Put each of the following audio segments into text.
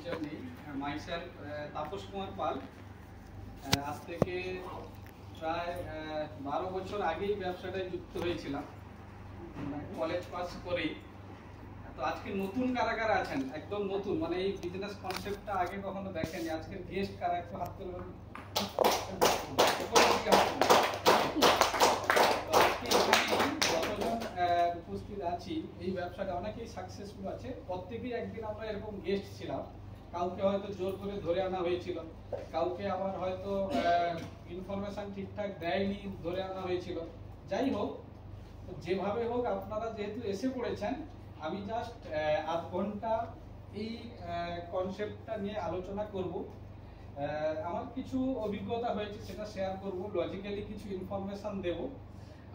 journey. Myself, Tapas Kumar Pal. আজ থেকে প্রায় 12 বছর আগেই ব্যবসাটায় যুক্ত হয়েছিলাম, কলেজ পাস করেই। তো আজকে নতুন কারা কারা আছেন, একদম নতুন, মানে এই বিজনেস কনসেপ্টটা আগে কখনো দেখেনি। আজকের গেস্ট কারা, একটু হাত তুলবেন। উপস্থিত আছি, এই ব্যবসাটা অনেকেই সাকসেসফুল আছে। প্রত্যেকেই একদিন আমরা এরকম গেস্ট ছিলাম। কাউকে হয়তো জোর করে ধরে আনা হয়েছিল, কাউকে আবার হয়তো ইনফরমেশন ঠিকঠাক দেয়নি, ধরে আনা হয়েছিল। যাই হোক, যেভাবে হোক আপনারা যেহেতু এসে পড়েছেন, আমি জাস্ট আধ ঘন্টা এই কনসেপ্টটা নিয়ে আলোচনা করব। আমার কিছু অভিজ্ঞতা হয়েছে সেটা শেয়ার করব, লজিক্যালি কিছু ইনফরমেশন দেব।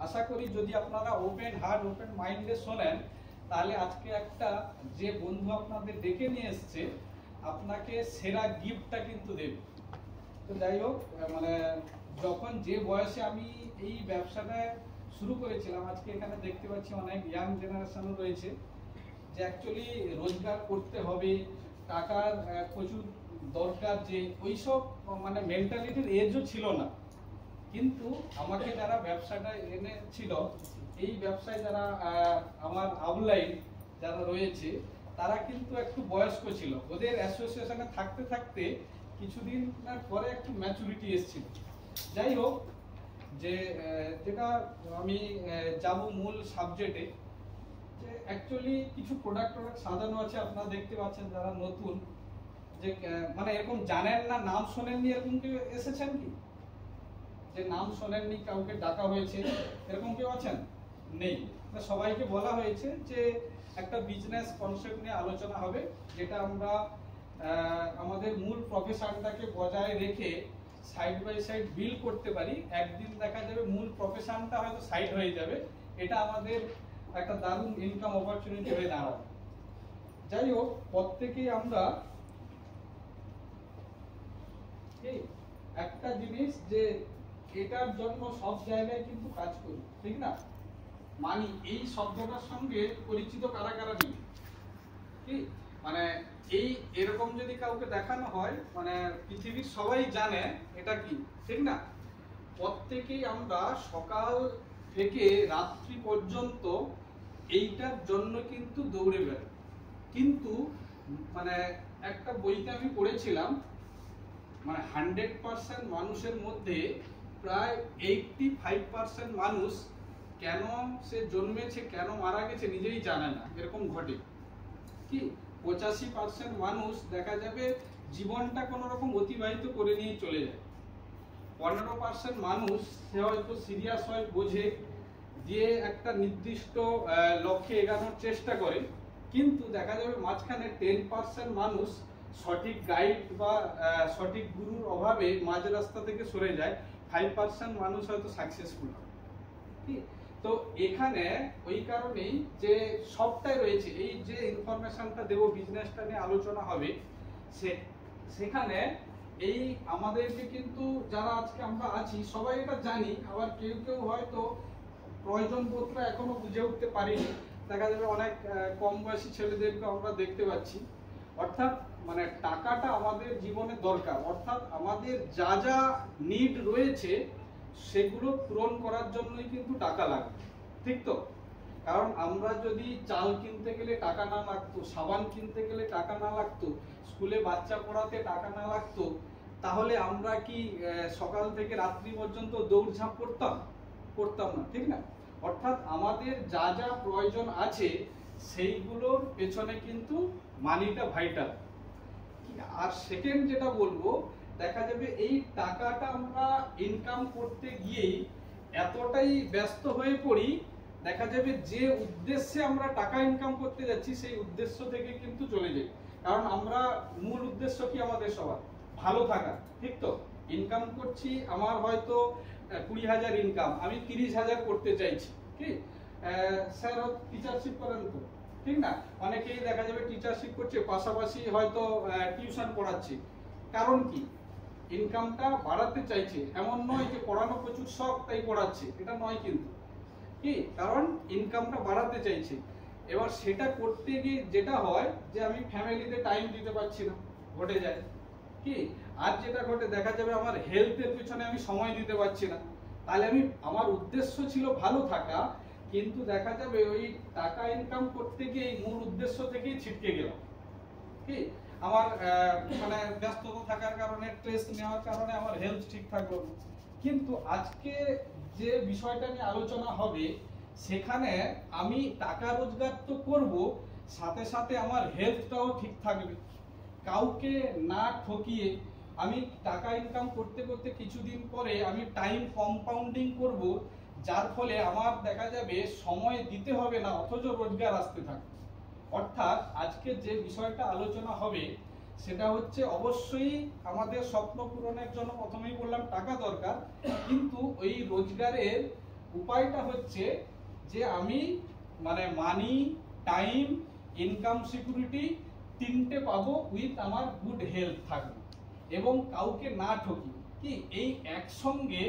আশা করি যদি আপনারা ওপেন হার্ট ওপেন মাইন্ডে শোনেন, তাহলে আজকে একটা যে বন্ধু আপনাদের ডেকে নিয়ে এসছে আপনাকে সেরা গিফটটা কিন্তু দেবে। তো যাই হোক, মানে যখন যে বয়সে আমি এই ব্যবসাটা শুরু করেছিলাম, আজকে এখানে দেখতে পাচ্ছি অনেক ইয়াং জেনারেশনও রয়েছে, যে অ্যাকচুয়ালি রোজগার করতে হবে, টাকার প্রচুর দরকার, যে ওইসব মানে মেন্টালিটির এজও ছিল না। কিন্তু আমাকে যারা ব্যবসাটা এনেছিল, এই ব্যবসায় যারা আমার আপলাইন যারা রয়েছে, তারা কিন্তু একটু বয়স্ক ছিল। ওদের অ্যাসোসিয়েশনে থাকতে থাকতে কিছুদিন পরে একটু ম্যাচুরিটি এসেছিল। যাই হোক, যে যেটা আমি যাব মূল সাবজেক্টে, যে অ্যাকচুয়ালি কিছু প্রোডাক্ট সাজানো আছে। আপনারা দেখতে পাচ্ছেন যারা নতুন, যে মানে এরকম জানেন না, নাম শোনেননি, এরকম কেউ এসেছেন কি? যে নাম শোনেননি, কাউকে ডাকা হয়েছে, এরকম কেউ আছেন? নেই। সবাইকে বলা হয়েছে যে একটা বিজনেস কনসেপ্ট নিয়ে আলোচনা হবে, যেটা আমরা আমাদের মূল প্রফেশনটাকে বজায় রেখে সাইড বাই সাইড বিল্ড করতে পারি। একদিন দেখা যাবে মূল প্রফেশনটা হয়তো সাইড হয়ে যাবে, এটা আমাদের একটা দারুণ ইনকাম অপরচুনিটি হয়ে দাঁড়াবে। যাই হোক, প্রত্যেকেই আমরা একটা জিনিস, যে এটার জন্য সব জায়গায় কিন্তু কাজ করি, ঠিক না? মানি, এই শব্দটার সঙ্গে পরিচিত কারা কারা নেই? কি মানে এই এরকম যদি কাউকে দেখানো হয়, মানে পৃথিবীর সবাই জানে এটা কি, ঠিক না? প্রত্যেকেই আমরা সকাল থেকে রাত্রি পর্যন্ত এইটার জন্য কিন্তু দৌড়ে বেড়াই। কিন্তু মানে একটা বইতে আমি পড়েছিলাম, মানে 100% মানুষের মধ্যে প্রায় 85% মানুষ কেন সে জন্মেছে, কেন মারা গেছে নিজেই জানে না, এরকম ঘটে। কি 85% মানুষ দেখা যাবে জীবনটা কোনো রকম অতিবাহিত করে নিয়ে চলে যায়। 15% মানুষ সে হয়তো সিরিয়াস হয়, বোঝে, দিয়ে একটা নির্দিষ্ট লক্ষ্যে এগোনোর চেষ্টা করে। কিন্তু দেখা যাবে মাঝখানে 10% মানুষ সঠিক গাইড বা সঠিক গুরুর অভাবে মাঝ রাস্তা থেকে সরে যায়। 5% মানুষ হয়তো সাকসেসফুল হয়। তো এখানে ওই কারণেই যে সবটাই রয়েছে, এই যে ইনফরমেশনটা দেব, বিজনেসটা নিয়ে আলোচনা হবে, সেখানে এই আমাদেরকে কিন্তু যারা আজকে আমরা আছি সবাই এটা জানি, আবার কেউ কেউ হয়তো প্রয়োজন বোধটা এখনো বুঝে উঠতে পারিনি। দেখা যাবে অনেক কম বয়সী ছেলেদেরকে আমরা দেখতে পাচ্ছি। অর্থাৎ মানে টাকাটা আমাদের জীবনে দরকার, অর্থাৎ আমাদের যা যা নিড রয়েছে সেগুলো পূরণ করার জন্যই কিন্তু টাকা লাগবে, ঠিক তো? কারণ আমরা যদি চাল কিনতে গেলে টাকা না লাগতো, সাবান কিনতে গেলে টাকা না লাগতো, স্কুলে বাচ্চা পড়াতে টাকা না লাগতো, তাহলে আমরা কি সকাল থেকে রাত্রি পর্যন্ত দৌড়ঝাঁপ করতাম না, ঠিক না? অর্থাৎ আমাদের যা যা প্রয়োজন আছে সেইগুলোর পেছনে কিন্তু মানিটা ভাইটাল। আর সেকেন্ড যেটা বলবো, দেখা যাবে এই টাকাটা আমরা ইনকাম করতে গিয়েই এতটাই ব্যস্ত হয়ে পড়ি, দেখা যাবে যে উদ্দেশ্যে আমরা টাকা ইনকাম করতে যাচ্ছি সেই উদ্দেশ্য থেকে কিন্তু চলে যাই। কারণ আমরা মূল উদ্দেশ্য কি আমাদের সবার? ভালো থাকা, ঠিক তো? ইনকাম করছি, আমার হয়তো 20,000 ইনকাম, আমি 30,000 করতে চাইছি। কি স্যার টিচারশিপ করেন তো, ঠিক না? অনেকেই দেখা যাবে টিচারশিপ করছে, পাশাপাশি হয়তো টিউশন পড়াচ্ছে। কারণ কি? ইনকামটা বাড়াতে চাইছে। এমন নয় যে পড়ানো প্রচুর শখ তাই পড়াচ্ছে, এটা নয় কিন্তু। কি কারণ ইনকামটা বাড়াতে চাইছে। এবার সেটা করতে গিয়ে যেটা হয়, যে আমি ফ্যামিলিতে টাইম দিতে পারছি না, ঘটে যায় কি। আর যেটা ঘটে দেখা যাবে আমার হেলথের পিছনে আমি সময় দিতে পারছি না, তাহলে আমি আমার উদ্দেশ্য ছিল ভালো থাকা, কিন্তু দেখা যাবে ওই টাকা ইনকাম করতে গিয়ে মূল উদ্দেশ্য থেকেই ছিটকে গেলাম কি। আমার মানে ব্যস্ততা থাকার কারণে, স্ট্রেস নেওয়ার কারণে আমার হেলথ ঠিক থাকলো না। কিন্তু আজকে যে বিষয়টা নিয়ে আলোচনা হবে সেখানে আমি টাকা রোজগার তো করব, সাথে সাথে আমার হেলথটাও ঠিক থাকবে। কাউকে না ঠকিয়ে আমি টাকা ইনকাম করতে করতে কিছুদিন পরে আমি টাইম কম্পাউন্ডিং করব, যার ফলে আমার দেখা যাবে সময় দিতে হবে না অথচ রোজগার আসতে থাকবে। অর্থাৎ আজকে যে বিষয়টা আলোচনা হবে সেটা হচ্ছে অবশ্যই আমাদের স্বপ্ন পূরণের জন্য প্রথমেই বললাম টাকা দরকার, কিন্তু ওই রোজগারের উপায়টা হচ্ছে যে আমি মানে মানি, টাইম, ইনকাম সিকিউরিটি তিনটে পাবো উইথ আমার গুড হেলথ থাকবে এবং কাউকে না ঠকি কি। এই একসঙ্গে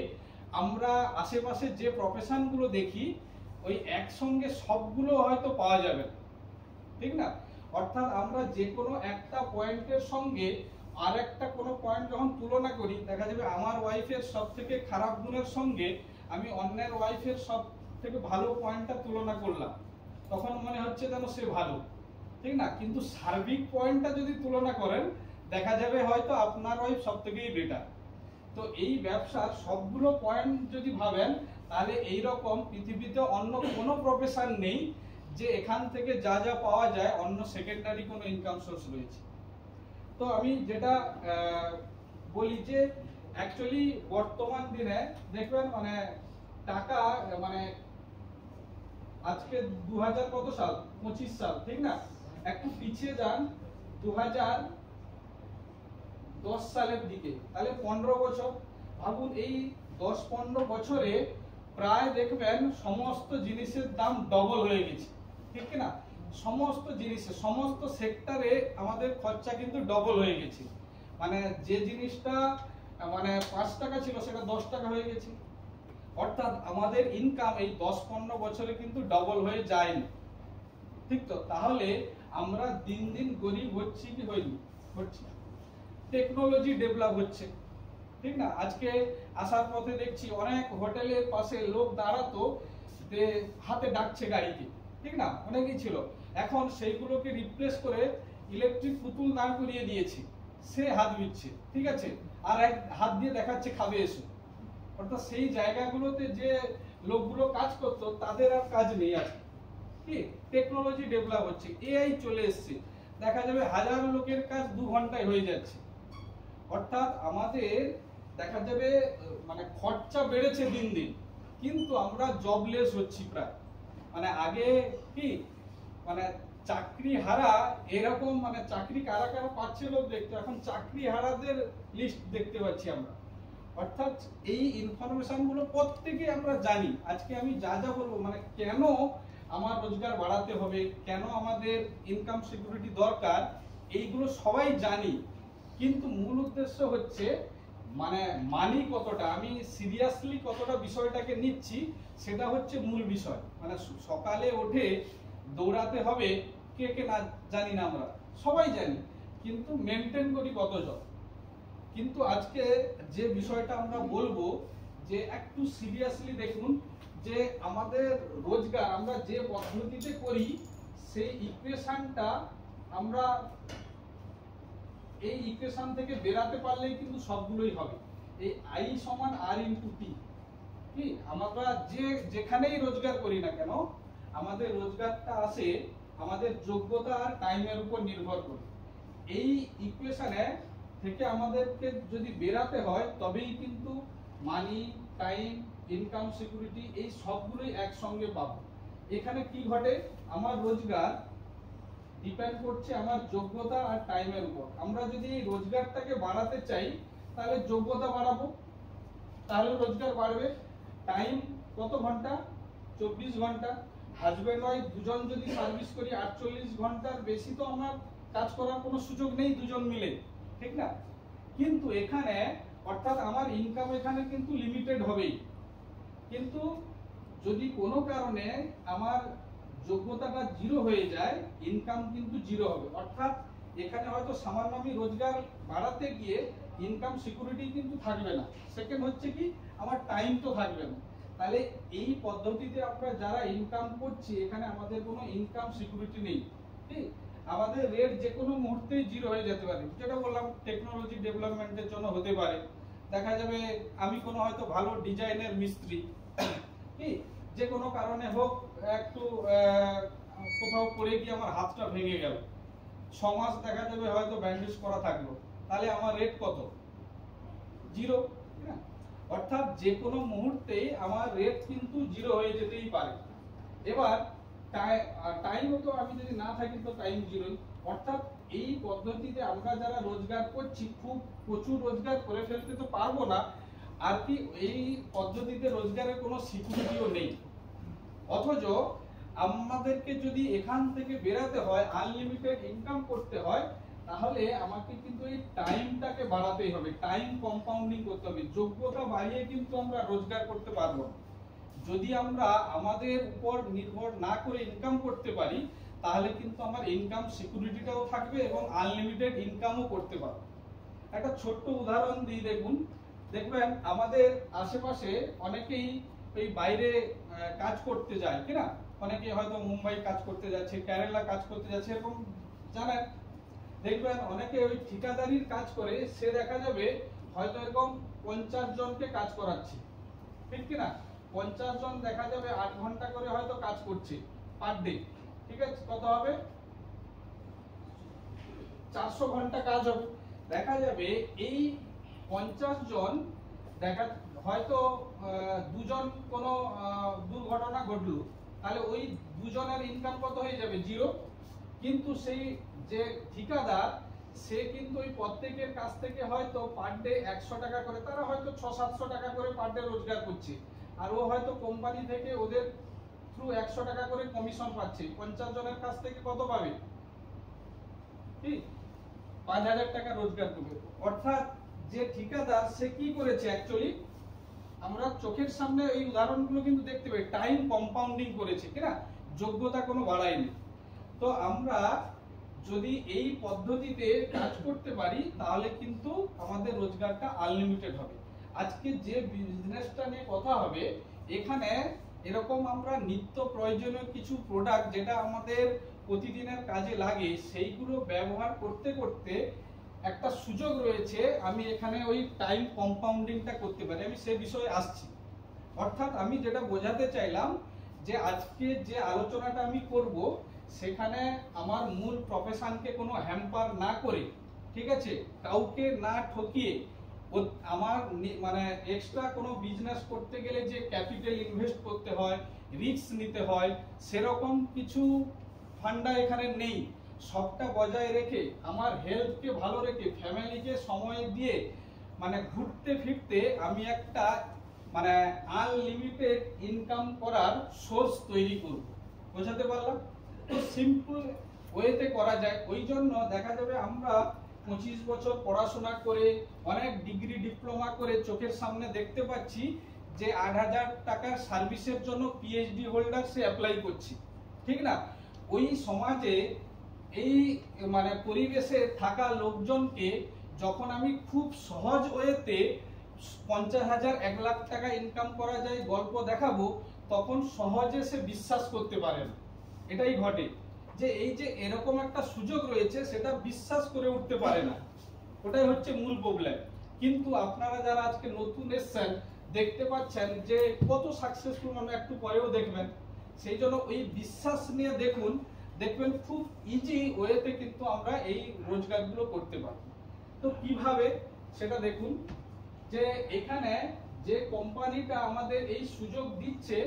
আমরা আশেপাশে যে প্রফেশনগুলো দেখি ওই একসঙ্গে সবগুলো হয়তো পাওয়া যাবে না, ঠিক না। অর্থাৎ আমরা যে কোনো একটা পয়েন্টের সঙ্গে আর একটা কোনো পয়েন্ট যখন তুলনা করি দেখা যাবে আমার ওয়াইফের সব থেকে খারাপ গুণের সঙ্গে আমি অন্যের ওয়াইফের সব থেকে ভালো পয়েন্টটা তুলনা করলাম, তখন মনে হচ্ছে যেন সে ভালো, ঠিক না। কিন্তু সার্বিক পয়েন্টটা যদি তুলনা করেন দেখা যাবে হয়তো আপনার ওয়াইফ সব থেকেই বেটার। তো এই ব্যবসার সবগুলো পয়েন্ট যদি ভাবেন তাহলে এইরকম পৃথিবীতে অন্য কোনো প্রফেশন নেই যে এখান থেকে যা যা পাওয়া যায় অন্য সেকেন্ডারি কোনো ইনকাম সোর্স রয়েছে। তো আমি যেটা বলি যে অ্যাকচুয়ালি বর্তমান দিনে দেখবেন মানে টাকা মানে আজকে 2000 কত সাল, 25 সাল, ঠিক না। একটু পিছিয়ে যান 2010 সালের দিকে, তাহলে 15 বছর ভাবুন। এই 10-15 বছরে প্রায় দেখবেন সমস্ত জিনিসের দাম ডবল হয়ে গেছে, ঠিক না। সমস্ত জিনিসে সমস্ত সেক্টরে আমাদের খরচা কিন্তু ডবল হয়ে গেছে। মানে যে জিনিসটা মানে 5 টাকা ছিল সেটা 10 টাকা হয়ে গেছে। অর্থাৎ আমাদের ইনকাম এই 10-15 বছরে কিন্তু ডবল হয়ে যায়নি, ঠিক তো। তাহলে আমরা দিন দিন গরিব হচ্ছি কি হইনি, হচ্ছি। টেকনোলজি ডেভেলপ হচ্ছে, ঠিক না। আজকে আসার পথে দেখছি অনেক হোটেলের পাশে লোক দাঁড়াতো যে হাতে ডাকছে গাড়িকে, ঠিক না, অনেকই ছিল। এখন সেইগুলোকে রিপ্লেস করে ইলেকট্রিক পুতুল দাঁড় করিয়ে দিয়েছে, সে হাত দিচ্ছে, ঠিক আছে, আর এক হাত দিয়ে দেখাচ্ছে খাবে এসো। অর্থাৎ সেই জায়গাগুলোতে যে লোকগুলো কাজ করতো তাদের আর কাজ নেই আছে কি। টেকনোলজি ডেভেলপ হচ্ছে, এআই চলে এসছে, দেখা যাবে 1000 লোকের কাজ 2 ঘন্টায় হয়ে যাচ্ছে। অর্থাৎ আমাদের দেখা যাবে মানে খরচা বেড়েছে দিন দিন, কিন্তু আমরা জবলেস হচ্ছি প্রায়। মানে আগে কি মানে চাকরি হারা এরকম মানে চাকরি কারা কারা পাচ্ছে লোক দেখতে, এখন চাকরি হারাদের লিস্ট দেখতে পাচ্ছি আমরা। অর্থাৎ এই ইনফরমেশন গুলো প্রত্যেকে আমরা জানি। আজকে আমি যা যা বলবো মানে কেন আমার রোজগার বাড়াতে হবে, কেন আমাদের ইনকাম সিকিউরিটি দরকার, এইগুলো সবাই জানি, কিন্তু মূল উদ্দেশ্য হচ্ছে মানে মানি কতটা, আমি সিরিয়াসলি কতটা বিষয়টাকে নিচ্ছি সেটা হচ্ছে মূল বিষয়। মানে সকালে উঠে দৌড়াতে হবে, কে কে না জানি না, আমরা সবাই জানি, কিন্তু মেনটেন করি কতজন। কিন্তু আজকে যে বিষয়টা আমরা বলবো যে একটু সিরিয়াসলি দেখুন যে আমাদের রোজগার আমরা যে পদ্ধতিতে করি সেই ইকুয়েশনটা আমরা এই ইকুয়েশন থেকে বেরাতে পারলেই কিন্তু সবগুলোই হবে। এই আই সমান আর ইনটু টি কি, আমরা যে যেখানেই রোজগার করি না কেন আমাদের রোজগারটা আসে আমাদের যোগ্যতা আর টাইমের উপর নির্ভর করে। এই ইকুয়েশনে থেকে আমাদেরকে যদি বেরাতে হয় তবেই কিন্তু মানি, টাইম, ইনকাম সিকিউরিটি এই সবগুলোই একসঙ্গে পাবো। এখানে কি ঘটে, আমার রোজগার ডিপেন্ড করছে আমার যোগ্যতা আর টাইমের উপর। আমরা যদি এই রোজগারটাকে বাড়াতে চাই তাহলে যোগ্যতা বাড়াবো, তাহলে রোজগার বাড়বে। টাইম কত ঘন্টা, 24 ঘন্টা। হাজব্যান্ড ওয়াইফ দুজন যদি সার্ভিস করি 48 ঘন্টার বেশি তো আমার কাজ করার কোনো সুযোগ নেই দুজন মিলে, ঠিক না। কিন্তু এখানে অর্থাৎ আমার ইনকাম এখানে কিন্তু লিমিটেড হবেই, কিন্তু যদি কোনো কারণে আমার যোগ্যতাটা জিরো হয়ে যায় ইনকাম কিন্তু জিরো হবে। অর্থাৎ এখানে হয়তো সামান্য আমি রোজগার বাড়াতে গিয়ে ইনকাম সিকিউরিটি কিন্তু থাকবে না। সেকেন্ড হচ্ছে কি, আমার টাইম তো থাকবে না। তাহলে এই পদ্ধতিতে আমরা যারা ইনকাম করছি, এখানে আমাদের কোনো ইনকাম সিকিউরিটি নেই। ঠিক, আমাদের রেট যে কোনো মুহূর্তেই জিরো হয়ে যেতে পারে। যেটা বললাম, টেকনোলজি ডেভেলপমেন্টের জন্য হতে পারে। দেখা যাবে আমি কোনো হয়তো ভালো ডিজাইনের মিস্ত্রি, কি যে কোনো কারণে হোক একটু কোথাও পড়ে গিয়ে আমার হাতটা ভেঙে গেল, 6 মাস দেখা যাবে হয়তো ব্যান্ডেজ করা থাকলো, তাহলে আমার রেট কত? জিরো। অর্থাৎ যে কোনো মুহূর্তে আমার রেট কিন্তু জিরো হয়ে যেতেই পারে। এবার টাইমও তো আমি যদি না থাকি তো টাইম জিরোই। অর্থাৎ এই পদ্ধতিতে আমরা যারা রোজগার করছি, খুব প্রচুর রোজগার করে ফেলতে তো পারবো না, আর কি এই পদ্ধতিতে রোজগারের কোনো সিকিউরিটিও নেই। অথচ আমাদেরকে যদি এখান থেকে বেরাতে হয়, আনলিমিটেড ইনকাম করতে হয়, তাহলে আমাকে কিন্তু এই টাইমটাকে বাড়াতেই হবে, টাইম কম্পাউন্ডিং করতে হবে। যোগ্যতা বাড়িয়ে কিন্তু আমরা রোজগার করতে পারবো না। যদি আমরা আমাদের উপর নির্ভর না করে ইনকাম করতে পারি, তাহলে কিন্তু আমার ইনকাম সিকিউরিটিটাও থাকবে এবং আনলিমিটেড ইনকামও করতে পারবো। একটা ছোট্ট উদাহরণ দিই, দেখবেন আমাদের আশেপাশে অনেকেই ওই বাইরে কাজ করতে যায়, কিনা অনেকে হয়তো মুম্বাই কাজ করতে যাচ্ছে, কেরালা কাজ করতে যাচ্ছে, এরকম জানেন। দেখবেন অনেকে ওই ঠিকাদারির কাজ করে, সে দেখা যাবে হয়তো এরকম 50 জনকে কাজ করাচ্ছে, ঠিক কিনা? 50 জন দেখা যাবে 8 ঘন্টা করে হয়তো কাজ করছে পার ডে। ঠিক আছে, কত হবে? 400 ঘন্টা কাজ হবে। দেখা যাবে এই 50 জন দেখা হয়তো দুজন কোনো দুর্ঘটনা ঘটলো, তাহলে ওই দুজনের ইনকাম কত হয়ে যাবে? জিরো। কিন্তু সেই যে ঠিকাদার, সে কিন্তু ওই প্রত্যেকের কাছ থেকে হয়তো পার ডে 100 টাকা করে, তারা হয়তো 600-700 টাকা করে পার ডে রোজগার করছে, আর ও হয়তো কোম্পানি থেকে ওদের থ্রু 100 টাকা করে কমিশন পাচ্ছে। 50 জনের কাছ থেকে কত পাবে? ঠিক 5000 টাকা রোজগার করবে। অর্থাৎ যে ঠিকাদার, সে কি করেছে অ্যাকচুয়ালি, আমরা চোখের সামনে এই উদাহরণগুলো কিন্তু দেখতে পাই, টাইম কম্পাউন্ডিং করেছে, কিনা যোগ্যতা কোনো বাড়ায়নি। তো আমরা যদি এই পদ্ধতিতে কাজ করতে পারি, তাহলে কিন্তু আমাদের রোজগারটা আনলিমিটেড হবে। আজকে যে বিজনেসটা নিয়ে কথা হবে, এখানে এরকম আমরা নিত্য প্রয়োজনীয় কিছু প্রোডাক্ট, যেটা আমাদের প্রতিদিনের কাজে লাগে, সেইগুলো ব্যবহার করতে করতে একটা সুযোগ রয়েছে, আমি এখানে ওই টাইম কম্পাউন্ডিংটা করতে পারি। আমি সেই বিষয়ে আসছি। অর্থাৎ আমি যেটা বোঝাতে চাইলাম, যে আজকে যে আলোচনাটা আমি করব, সেখানে আমার মূল প্রফেশনকে কোনো হ্যাম্পার না করে, ঠিক আছে, কাউকে না ঠকিয়ে, আমার মানে এক্সট্রা কোনো বিজনেস করতে গেলে যে ক্যাপিটাল ইনভেস্ট করতে হয়, রিস্ক নিতে হয়, সেরকম কিছু ফান্ডা এখানে নেই। সবটা বজায় রেখে, আমার হেলথকে ভালো রেখে, ফ্যামিলিকে সময় দিয়ে, মানে ঘুরতে ফিরতে আমি একটা মানে আনলিমিটেড ইনকাম করার সোর্স তৈরি করব। বোঝাতে পারলাম? তো সিম্পল ওয়েতে করা যায়। ওই জন্য দেখা যাবে আমরা 25 বছর পড়াশোনা করে, অনেক ডিগ্রি ডিপ্লোমা করে চোখের সামনে দেখতে পাচ্ছি যে 8000 টাকার সার্ভিসের জন্য পিএইচডি হোল্ডার সে অ্যাপ্লাই করছে, ঠিক না? ওই সমাজে এই মানে পরিবেশে থাকা লোকজনকে যখন আমি খুব সহজ ওয়েতে 50,000 1 লাখ টাকা ইনকাম করা যায় গল্প দেখাবো, তখন সহজে সে বিশ্বাস করতে পারে না। এটাই ঘটে, যে এই যে এরকম একটা সুযোগ রয়েছে, সেটা বিশ্বাস করে উঠতে পারে না। ওটাই হচ্ছে মূল প্রবলেম। কিন্তু আপনারা যারা আজকে নতুন এসেছেন, দেখতে পাচ্ছেন যে কত সাকসেসফুল, মানে একটু পরেও দেখবেন। সেই জন্য ওই বিশ্বাস নিয়ে দেখবেন খুব ইজি ওয়েতে কিন্তু আমরা এই রোজগারগুলো করতে পারবো। তো কিভাবে সেটা দেখুন, যে এখানে যে কোম্পানিটা আমাদের এই সুযোগ দিচ্ছে,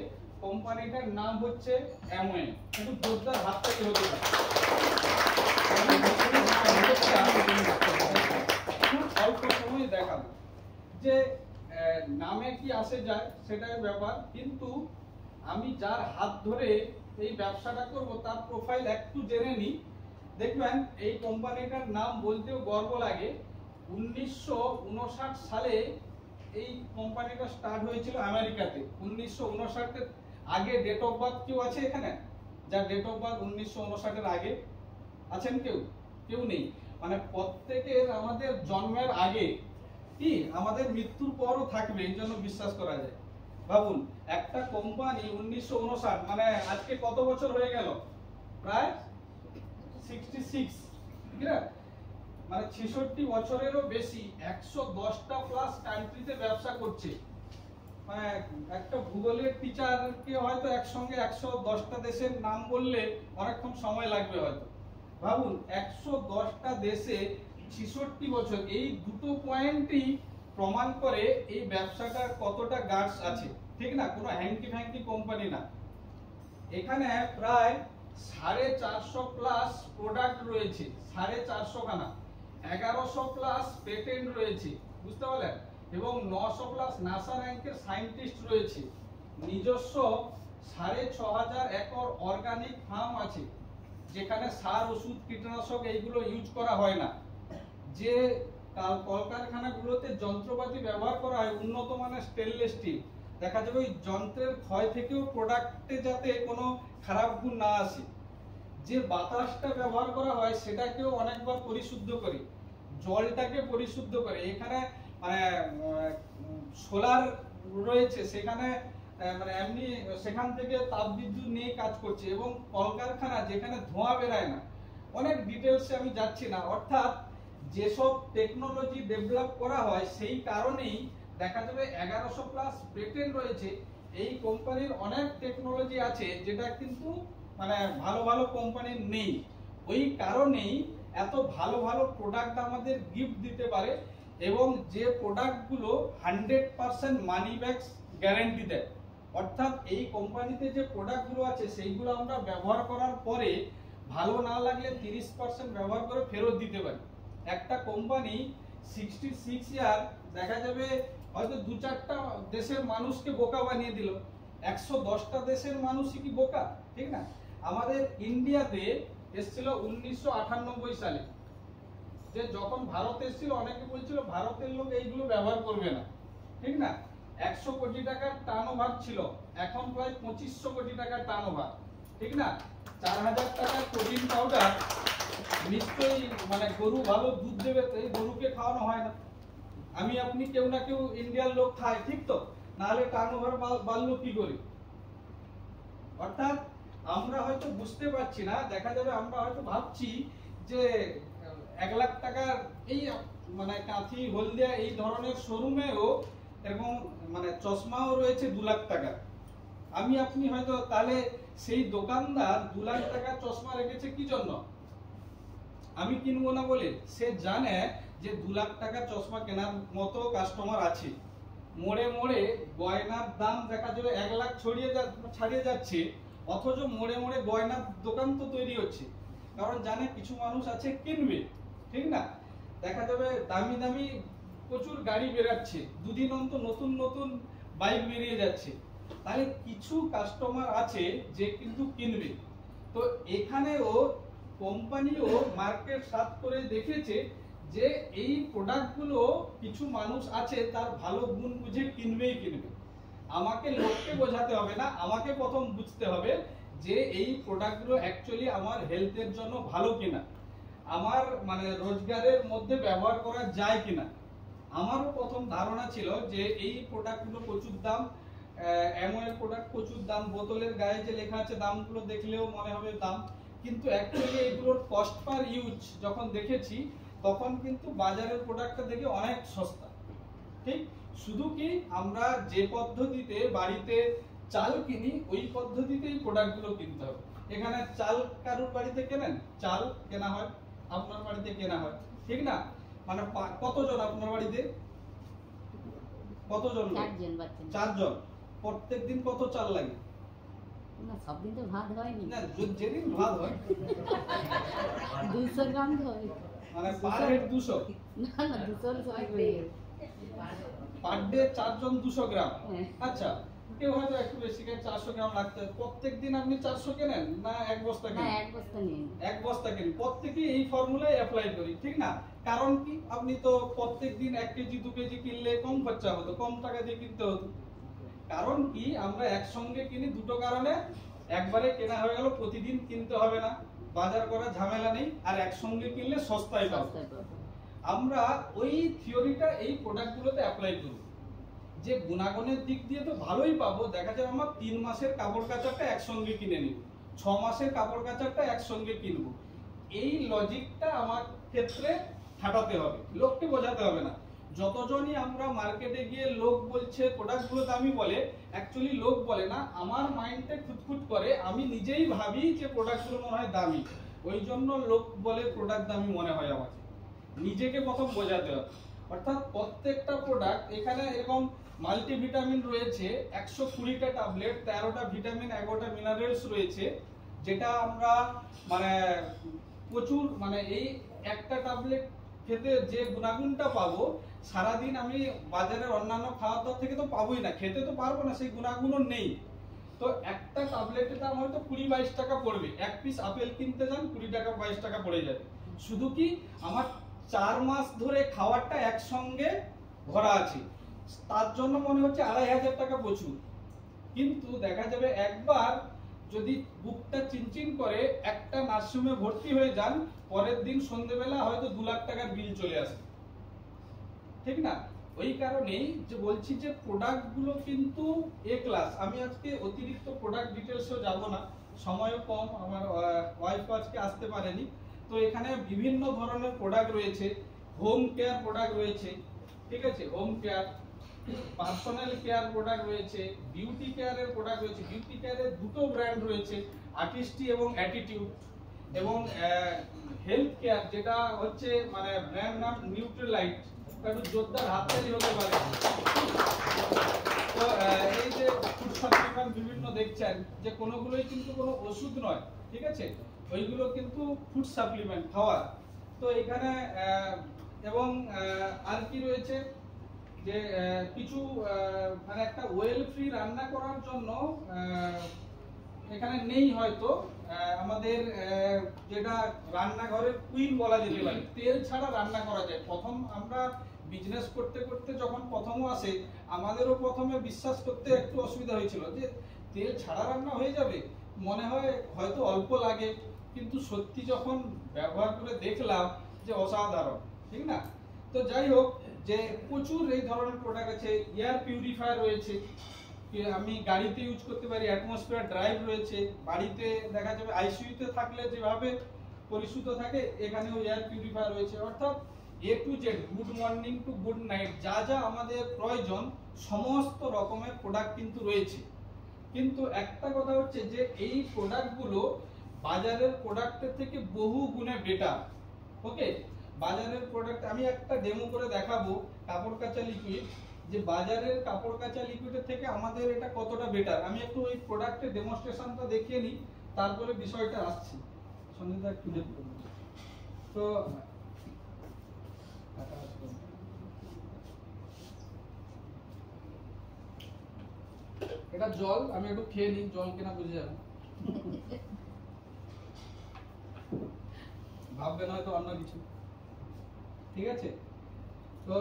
কোম্পানিটার নাম হচ্ছে অ্যামওয়ে। কিন্তু জোরদার হাততালি হতে পারে। খুব অল্প সময় দেখাবো যে নামে কি আসে যায় সেটাই ব্যাপার, কিন্তু আমি যার হাত ধরে এই ব্যবসাটা করব, তার প্রোফাইল একটু জেনে নিই। দেখবেন এই কোম্পানিটার নাম বলতেও গর্ব লাগে। 1959 সালে এই কোম্পানিটা স্টার্ট হয়েছিল আমেরিকাতে। 1959 এর আগে ডেট অফ বার্থ কেউ আছে এখানে? যার ডেট অফ বার্থ 1959 এর আগে আছেন কেউ? কেউ নেই। মানে প্রত্যেকের আমাদের জন্মের আগে কি আমাদের মৃত্যুর পরও থাকবে, এই জন্য বিশ্বাস করা যায়। ভাবুন একটা কোম্পানি 1959, মানে আজকে কত বছর হয়ে গেল, প্রায় 66, ঠিক না, মানে 66 বছরেরও বেশি 110টা প্লাস কান্ট্রিতে ব্যবসা করছে। মানে একটা ভূগোলের টিচারকে হয়তো একসঙ্গে 110টা দেশের নাম বললে অনেকক্ষণ সময় লাগবে হয়তো। ভাবুন 110টা দেশে 66 বছর, এই দুটো পয়েন্টই প্রমাণ করে এই ব্যবসাটার কতটা গার্ডস আছে, ঠিক না, কোনো হ্যাঙ্কি ফ্যাঙ্কি কোম্পানি না। এখানে প্রায় 450 প্লাস প্রোডাক্ট রয়েছে, 450 খানা, 1100 প্লাস পেটেন্ট রয়েছে, বুঝতে পারলেন, এবং 900 প্লাস নাসা র্যাঙ্কের সায়েন্টিস্ট রয়েছে। নিজস্ব 6500 একর অর্গানিক ফার্ম আছে, যেখানে সার, ওষুধ, কীটনাশক এইগুলো ইউজ করা হয় না। যে কলকারখানাগুলোতে যন্ত্রপাতি ব্যবহার করা হয় উন্নত মানের স্টেনলেস স্টিল, দেখা যাবে ওই যন্ত্রের ক্ষয় থেকেও প্রোডাক্টে যাতে কোনো খারাপ গুণ না আসে। যে বাতাসটা ব্যবহার করা হয় সেটাকেও অনেকবার পরিশুদ্ধ করে, জলটাকে পরিশুদ্ধ করে। এখানে মানে সোলার রয়েছে, সেখানে মানে এমনি সেখান থেকে তাপবিদ্যুৎ নিয়ে কাজ করছে, এবং কলকারখানা যেখানে ধোঁয়া বেরায় না। অনেক ডিটেলসে আমি যাচ্ছি না। অর্থাৎ যেসব টেকনোলজি ডেভেলপ করা হয় সেই কারণেই দেখা যাবে 1100 প্লাস পেটেন্ট রয়েছে। এই কোম্পানির অনেক টেকনোলজি আছে যেটা কিন্তু মানে ভালো ভালো কোম্পানির নেই। ওই কারণেই এত ভালো ভালো প্রোডাক্ট আমাদের গিফট দিতে পারে, এবং যে প্রোডাক্টগুলো 100% মানি ব্যাক গ্যারান্টি দেয়। অর্থাৎ এই কোম্পানিতে যে প্রোডাক্টগুলো আছে সেইগুলো আমরা ব্যবহার করার পরে ভালো না লাগলে 30% ব্যবহার করে ফেরত দিতে পারি। একটা কোম্পানি 66 ইয়ার দেখা যাবে হয়তো 2-4টা দেশের মানুষকে বোকা বানিয়ে দিল, 110টা দেশের মানুষই কি বোকা, ঠিক না। আমাদের ইন্ডিয়াতে এসেছিল 1998 সালে, যে যখন ভারত এসেছিল অনেকে বলছিল ভারতের লোক এইগুলো ব্যবহার করবে না, ঠিক না। 100 কোটি টাকার টার্নওভার ছিল, এখন প্রায় 2500 কোটি টাকার টার্নওভার, ঠিক না। 4000 টাকার প্রোটিন পাউডার, নিশ্চয়ই মানে গরু ভালো দুধ দেবে তো এই গরুকে খাওয়ানো হয় না। আমি আপনি কেউ না কেউ ইন্ডিয়ার লোক খায়, ঠিক তো, নাহলে টার্নওভার বাড়লো কি করে। অর্থাৎ আমরা হয়তো বুঝতে পারছি না, দেখা যাবে আমরা হয়তো ভাবছি যে 1 লাখ টাকার এই মানে কাঁথি, হলদিয়া এই ধরনের শোরুমেও এরকম মানে চশমাও রয়েছে 2 লাখ টাকা। আমি আপনি হয়তো তাহলে সেই দোকানদার 2 লাখ টাকার চশমা রেখেছে কি জন্য? আমি কিনবো না বলে? সে জানে যে 2 লাখ টাকার চশমা কেনার মতো কাস্টমার আছে। মোড়ে মোড়ে গয়নার দাম দেখা যাবে 1 লাখ ছাড়িয়ে যাচ্ছে, অথচ মোড়ে মোড়ে গয়নার দোকান তো তৈরি হচ্ছে, কারণ জানে কিছু মানুষ আছে কিনবে, ঠিক না। দেখা যাবে দামি দামি প্রচুর গাড়ি বেরাচ্ছে, দুদিন অন্তর নতুন নতুন বাইক বেরিয়ে যাচ্ছে, তাহলে কিছু কাস্টমার আছে যে কিন্তু কিনবে। তো এখানেও কোম্পানিও মার্কেট সার্চ করে দেখেছে যে এই প্রোডাক্টগুলো কিছু মানুষ আছে তার ভালো গুণ বুঝে কিনবেই কিনবে। আমাকে লোককে বোঝাতে হবে না, আমাকে প্রথম বুঝতে হবে যে এই প্রোডাক্টগুলো অ্যাকচুয়ালি আমার হেলথের জন্য ভালো কিনা, আমার মানে রোজগারের মধ্যে ব্যবহার করা যায় কিনা। আমারও প্রথম ধারণা ছিল যে এই প্রোডাক্টগুলো প্রচুর দাম, অ্যামোয়েল প্রোডাক্ট প্রচুর দাম, বোতলের গায়ে যে লেখা আছে দামগুলো দেখলেও মনে হবে দাম, কিন্তু অ্যাকচুয়ালি এগুলোর কস্ট পার ইউজ যখন দেখেছি তখন কিন্তু বাজারের প্রোডাক্টটা দেখে অনেক সস্তা, ঠিক। শুধু কি আমরা যে পদ্ধতিতে বাড়িতে চাল কিনি ওই পদ্ধতিতেই প্রোডাক্টগুলো কিনতে হবে। এখানে চাল কারুর বাড়িতে কেনেন, চাল কেনা হয়, আপনার বাড়িতে কেনা হয়, ঠিক না। মানে কতজন আপনার বাড়িতে, কতজন? 4 জন। প্রত্যেকদিন কত চাল লাগে? না সব দিন তো ভাত হয়নি, না যেদিন ভাত হয় 200 গ্রাম হয়, মানে পার হেড 200, না না 200 সবাই হয়ে পার ডে 4 জন 200 গ্রাম। আচ্ছা, কেউ হয়তো একটু বেশি করে 400 গ্রাম লাগতে হয়। প্রত্যেকদিন আপনি 400 কেনেন না 1 বস্তা কেনেন? না 1 বস্তা নেই, 1 বস্তা কেনেন। প্রত্যেকই এই ফর্মুলাই অ্যাপ্লাই করি, ঠিক না। কারণ কি, আপনি তো প্রত্যেকদিন 1 কেজি 2 কেজি কিনলে কম খরচা হতো, কম টাকা দিয়ে কিনতে হতো। কারণ কি, আমরা একসঙ্গে কিনি দুটো কারণে, একবারে কেনা হয়ে গেল, প্রতিদিন কিনতে হবে না, বাজার করা ঝামেলা নেই, আর একসঙ্গে কিনলে সস্তায় পাবো। সস্তায় পাবো। আমরা ওই থিওরিটা এই প্রোডাক্টগুলোতে অ্যাপ্লাই করব, যে গুণাগুণের দিক দিয়ে তো ভালোই পাবো। দেখা যায় আমার 3 মাসের কাপড় কাচারটা একসঙ্গে কিনে নিব, 6 মাসের কাপড় কাচারটা একসঙ্গে কিনবো। এই লজিকটা আমার ক্ষেত্রে খাটাতে হবে, লোককে বোঝাতে হবে না। যতজনই আমরা মার্কেটে গিয়ে লোক বলছে প্রোডাক্টগুলো দামি বলে, অ্যাকচুয়ালি লোক বলে না, আমার মাইন্ডে খুঁতখুত করে, আমি নিজেই ভাবি যে প্রোডাক্টগুলো মনে হয় দামি, ওই জন্য লোক বলে প্রোডাক্ট দামি মনে হয় আমার। নিজেকে প্রথম বোঝাতে হবে। অর্থাৎ প্রত্যেকটা প্রোডাক্ট, এখানে এরকম মাল্টিভিটামিন রয়েছে 120টা ট্যাবলেট, 13টা ভিটামিন, 11টা মিনারেলস রয়েছে, যেটা আমরা মানে প্রচুর, মানে এই একটা ট্যাবলেট খেতে যে গুণাগুণটা পাবো, সারাদিন আমি বাজারের অন্যান্য খাওয়া দাওয়া থেকে তো পাবোই না, খেতে তো পারবো না, সেই গুণাগুণও নেই। তো একটা ট্যাবলেটের দাম হয়তো 20-22 টাকা পড়বে, এক পিস আপেল কিনতে যান 20 টাকা 22 টাকা পড়ে যাবে। শুধু কি আমার 4 মাস ধরে খাওয়ারটা একসঙ্গে ভরা আছে, তার জন্য মনে হচ্ছে 2500 টাকা প্রচুর। কিন্তু দেখা যাবে একবার যদি বুকটা চিনচিন করে একটা নার্সিংহোমে ভর্তি হয়ে যান, পরের দিন সন্ধ্যেবেলা হয়তো 2 লাখ টাকার বিল চলে আসে, ঠিক না? ওই কারণেই যে বলছি যে প্রোডাক্টগুলো কিন্তু এ ক্লাস। আমি আজকে অতিরিক্ত প্রোডাক্ট ডিটেলসও যাব না, সময়ও কম, আমার ওয়াইফ আজকে আসতে পারেনি। তো এখানে বিভিন্ন ধরনের প্রোডাক্ট রয়েছে, হোম কেয়ার প্রোডাক্ট রয়েছে, ঠিক আছে, home care, personal care product রয়েছে, বিউটি কেয়ারের প্রোডাক্ট রয়েছে। বিউটি কেয়ারের দুটো ব্র্যান্ড রয়েছে, আর্টিস্টি এবং অ্যাটিটিউড, এবং হেলথ কেয়ার যেটা হচ্ছে মানে ব্র্যান্ড নাম নিউট্রিলাইট, একটু জোরদার হাততালি হতে পারে। তো এই যে ফুড সাপ্লিমেন্ট বিভিন্ন দেখছেন, যে কোনোগুলোই কিন্তু কোনো ওষুধ নয়, ঠিক আছে, ওইগুলো কিন্তু ফুড সাপ্লিমেন্ট খাওয়ার। তো এখানে এবং আর কি রয়েছে, যে কিছু মানে একটা ওয়েল ফ্রি রান্না করার জন্য এখানে নেই হয়তো আমাদের যেটা রান্নাঘরের কুইন বলা যেতে পারে, তেল ছাড়া রান্না করা যায়। প্রথম আমরা বিজনেস করতে করতে যখন প্রথমও আসে, আমাদেরও প্রথমে বিশ্বাস করতে একটু অসুবিধা হয়েছিল, যে তেল ছাড়া রান্না হয়ে যাবে, মনে হয় হয়তো অল্প লাগে, কিন্তু সত্যি যখন ব্যবহার করে দেখলাম যে অসাধারণ, ঠিক না? তো যাই হোক, যে প্রচুর এই ধরনের প্রোডাক্ট আছে। এয়ার পিউরিফায়ার রয়েছে, আমি গাড়িতে ইউজ করতে পারি, অ্যাটমসফিয়ার ড্রাইভ রয়েছে, বাড়িতে দেখা যাবে আইসিইউতে থাকলে যেভাবে পরিশুদ্ধ থাকে, এখানেও এয়ার পিউরিফায়ার রয়েছে। অর্থাৎ A to Z, good morning to good night, যা যা আমাদের প্রয়োজন সমস্ত রকমের প্রোডাক্ট কিন্তু রয়েছে। কিন্তু একটা কথা হচ্ছে যে এই প্রোডাক্টগুলো বাজারের প্রোডাক্টের থেকে বহু গুণে বেটার। ওকে, বাজারের প্রোডাক্ট আমি একটা ডেমো করে দেখাবো, কাপড় কাচা লিকুইড, যে বাজারের কাপড় কাচা লিকুইডের থেকে আমাদের এটা কতটা বেটার। আমি একটু ওই প্রোডাক্টের ডেমনস্ট্রেশনটা দেখিয়ে নিই, তারপরে বিষয়টা আসছি। সঞ্জিতা একটু দেখুন। তো এটা জল, আমি একটু খেয়ে নিই, জল কিনা বুঝে যাবে, ভাববেন হয়তো অন্য কিছু, ঠিক আছে? তো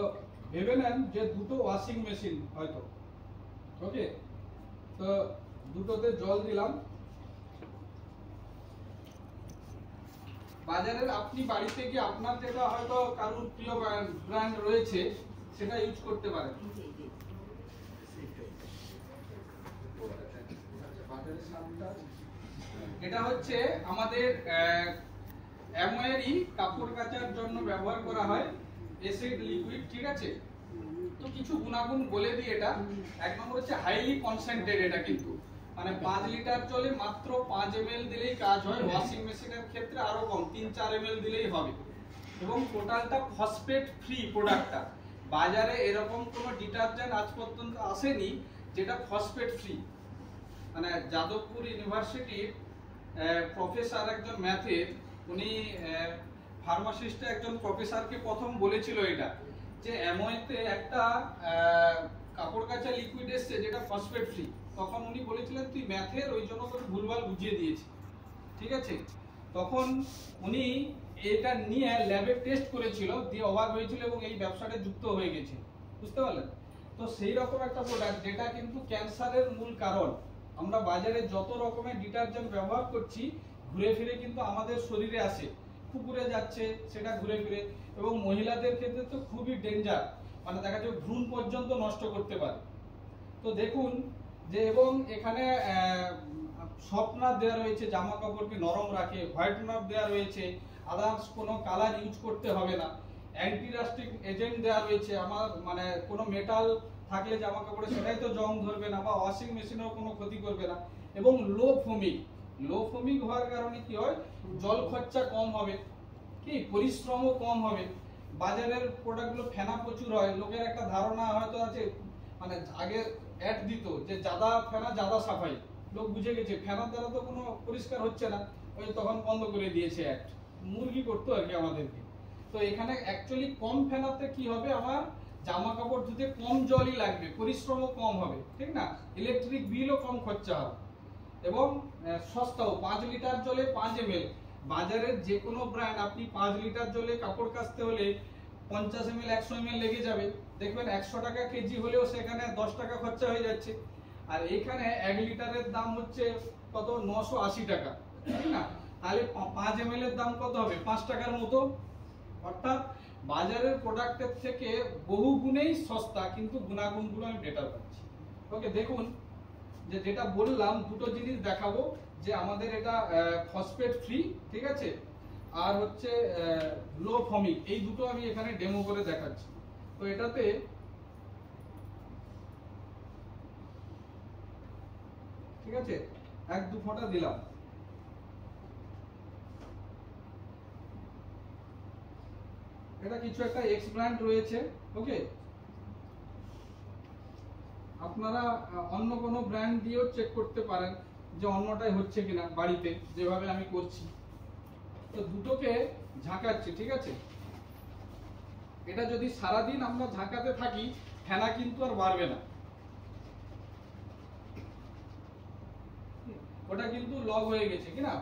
ভেবে নেন যে দুটো ওয়াশিং মেশিন হয়তো, ওকে, তো দুটোতে জল দিলাম। বাজারের আপনি বাড়িতে গিয়ে আপনার যেটা হয়তো কারোর প্রিয় ব্র্যান্ড রয়েছে সেটা ইউজ করতে পারেন। এটা হচ্ছে আমাদের অ্যামোয়েরই কাপড় কাচার জন্য ব্যবহার করা হয় অ্যাসিড লিকুইড, ঠিক আছে? তো কিছু গুণাগুণ বলে দিই। এটা এক নম্বর হচ্ছে হাইলি কনসেন্ট্রেটেড, এটা কিন্তু মানে 5 লিটার জলে মাত্র 5 ml দিলেই কাজ হয়। ওয়াশিং মেশিনের ক্ষেত্রে আরো কম, 3-4 ml দিলেই হবে। এবং টোটালটা ফসফেট ফ্রি প্রোডাক্টটা। বাজারে এরকম কোনো ডিটারজেন্ট আজ পর্যন্ত আসেনি যেটা ফসফেট ফ্রি। মানে যাদবপুর ইউনিভার্সিটির প্রফেসর একজন ম্যাথের, উনি ফার্মাসিস্টে একজন প্রফেসরকে প্রথম বলেছিল এটা, যে অ্যামোয়েতে একটা কাপড় কাচা লিকুইড এসছে যেটা ফসফেট ফ্রি। তখন উনি বলেছিলেন তুই ম্যাথের, ওই জন্য তোকে ভুলভাল বুঝিয়ে দিয়েছি, ঠিক আছে? তখন উনি এটা নিয়ে ল্যাবে টেস্ট করেছিল, দিয়ে অবাক হয়েছিল এবং এই ব্যবসাটা যুক্ত হয়ে গেছে, বুঝতে পারলেন? তো সেই রকম একটা প্রোডাক্ট যেটা কিন্তু ক্যান্সারের মূল কারণ। আমরা বাজারে যত রকমের ডিটারজেন্ট ব্যবহার করছি, ঘুরে ফিরে কিন্তু আমাদের শরীরে আসে, পুকুরে যাচ্ছে সেটা ঘুরে ফিরে, এবং মহিলাদের ক্ষেত্রে তো খুবই ডেঞ্জার, মানে দেখা যাচ্ছে ভ্রূণ পর্যন্ত নষ্ট করতে পারে। তো দেখুন যে, এবং এখানে সফটনার দেওয়া রয়েছে, জামা কাপড়কে নরম রাখে, হোয়াইটনার দেওয়া রয়েছে, আদার্স কোনো কালার ইউজ করতে হবে না, অ্যান্টি রাস্টিক এজেন্ট দেওয়া রয়েছে, আমার মানে কোনো মেটাল থাকলে জামা কাপড়ে সেটাই তো জং ধরবে না বা ওয়াশিং মেশিনেও কোনো ক্ষতি করবে না, এবং লো ফোমিক হওয়ার কারণে কি হয়, জল খরচা কম হবে, কি পরিশ্রমও কম হবে। বাজারের প্রোডাক্টগুলো ফেনা প্রচুর হয়, লোকের একটা ধারণা হয়তো আছে, মানে আগে অ্যাড দিত যে জাদা ফেনা জাদা সাফাই, লোক বুঝে গেছে ফেনার দ্বারা তো কোনো পরিষ্কার হচ্ছে না, ওই তখন বন্ধ করে দিয়েছে অ্যাড, মুরগি করতো আর কি আমাদেরকে। তো এখানে অ্যাকচুয়ালি কম ফেনাতে কি হবে, আমার জামা কাপড় ধুতে কম জলই লাগবে, পরিশ্রমও কম হবে, ঠিক না, ইলেকট্রিক বিলও কম খরচা হবে, এবং সস্তাও। 5 লিটার জলে 5 ml, বাজারের যে কোনো ব্র্যান্ড আপনি 5 লিটার জলে কাপড় কাচতে হলে 50 ml 100 ml লেগে যাবে, দেখবেন 100 টাকা কেজি হলেও সেখানে 10 টাকা খরচা হয়ে যাচ্ছে। আর এখানে 1 লিটারের দাম হচ্ছে কত, 980 টাকা, ঠিক না, তাহলে 5 ml এর দাম কত হবে, 5 টাকার মতো। অর্থাৎ বাজারের প্রোডাক্টের থেকে বহু গুণেই সস্তা, কিন্তু গুণাগুণগুলো আমি বেটার পাচ্ছি। ওকে, দেখুন যে যেটা বললাম, দুটো জিনিস দেখাবো, যে আমাদের এটা ফসফেট ফ্রি, ঠিক আছে, আর হচ্ছে লো ফমিক, এই দুটো আমি এখানে ডেমো করে দেখাচ্ছি। তো এটাতে ঠিক আছে 1-2 ফোঁটা দিলাম, এটা কিছু একটা এক্স ব্র্যান্ড রয়েছে। ওকে, আপনারা অন্য কোনো ব্র্যান্ড দিয়েও চেক করতে পারেন যে অন্যটাই হচ্ছে কিনা, বাড়িতে যেভাবে আমি করছি। তো দুটোকে ঝাঁকাচ্ছি, ঠিক আছে, এটা যদি সারাদিন আমরা ঝাঁকাতে থাকি, ফেনা কিন্তু আর বাড়বে না, ওটা কিন্তু লগ হয়ে গেছে কিনা।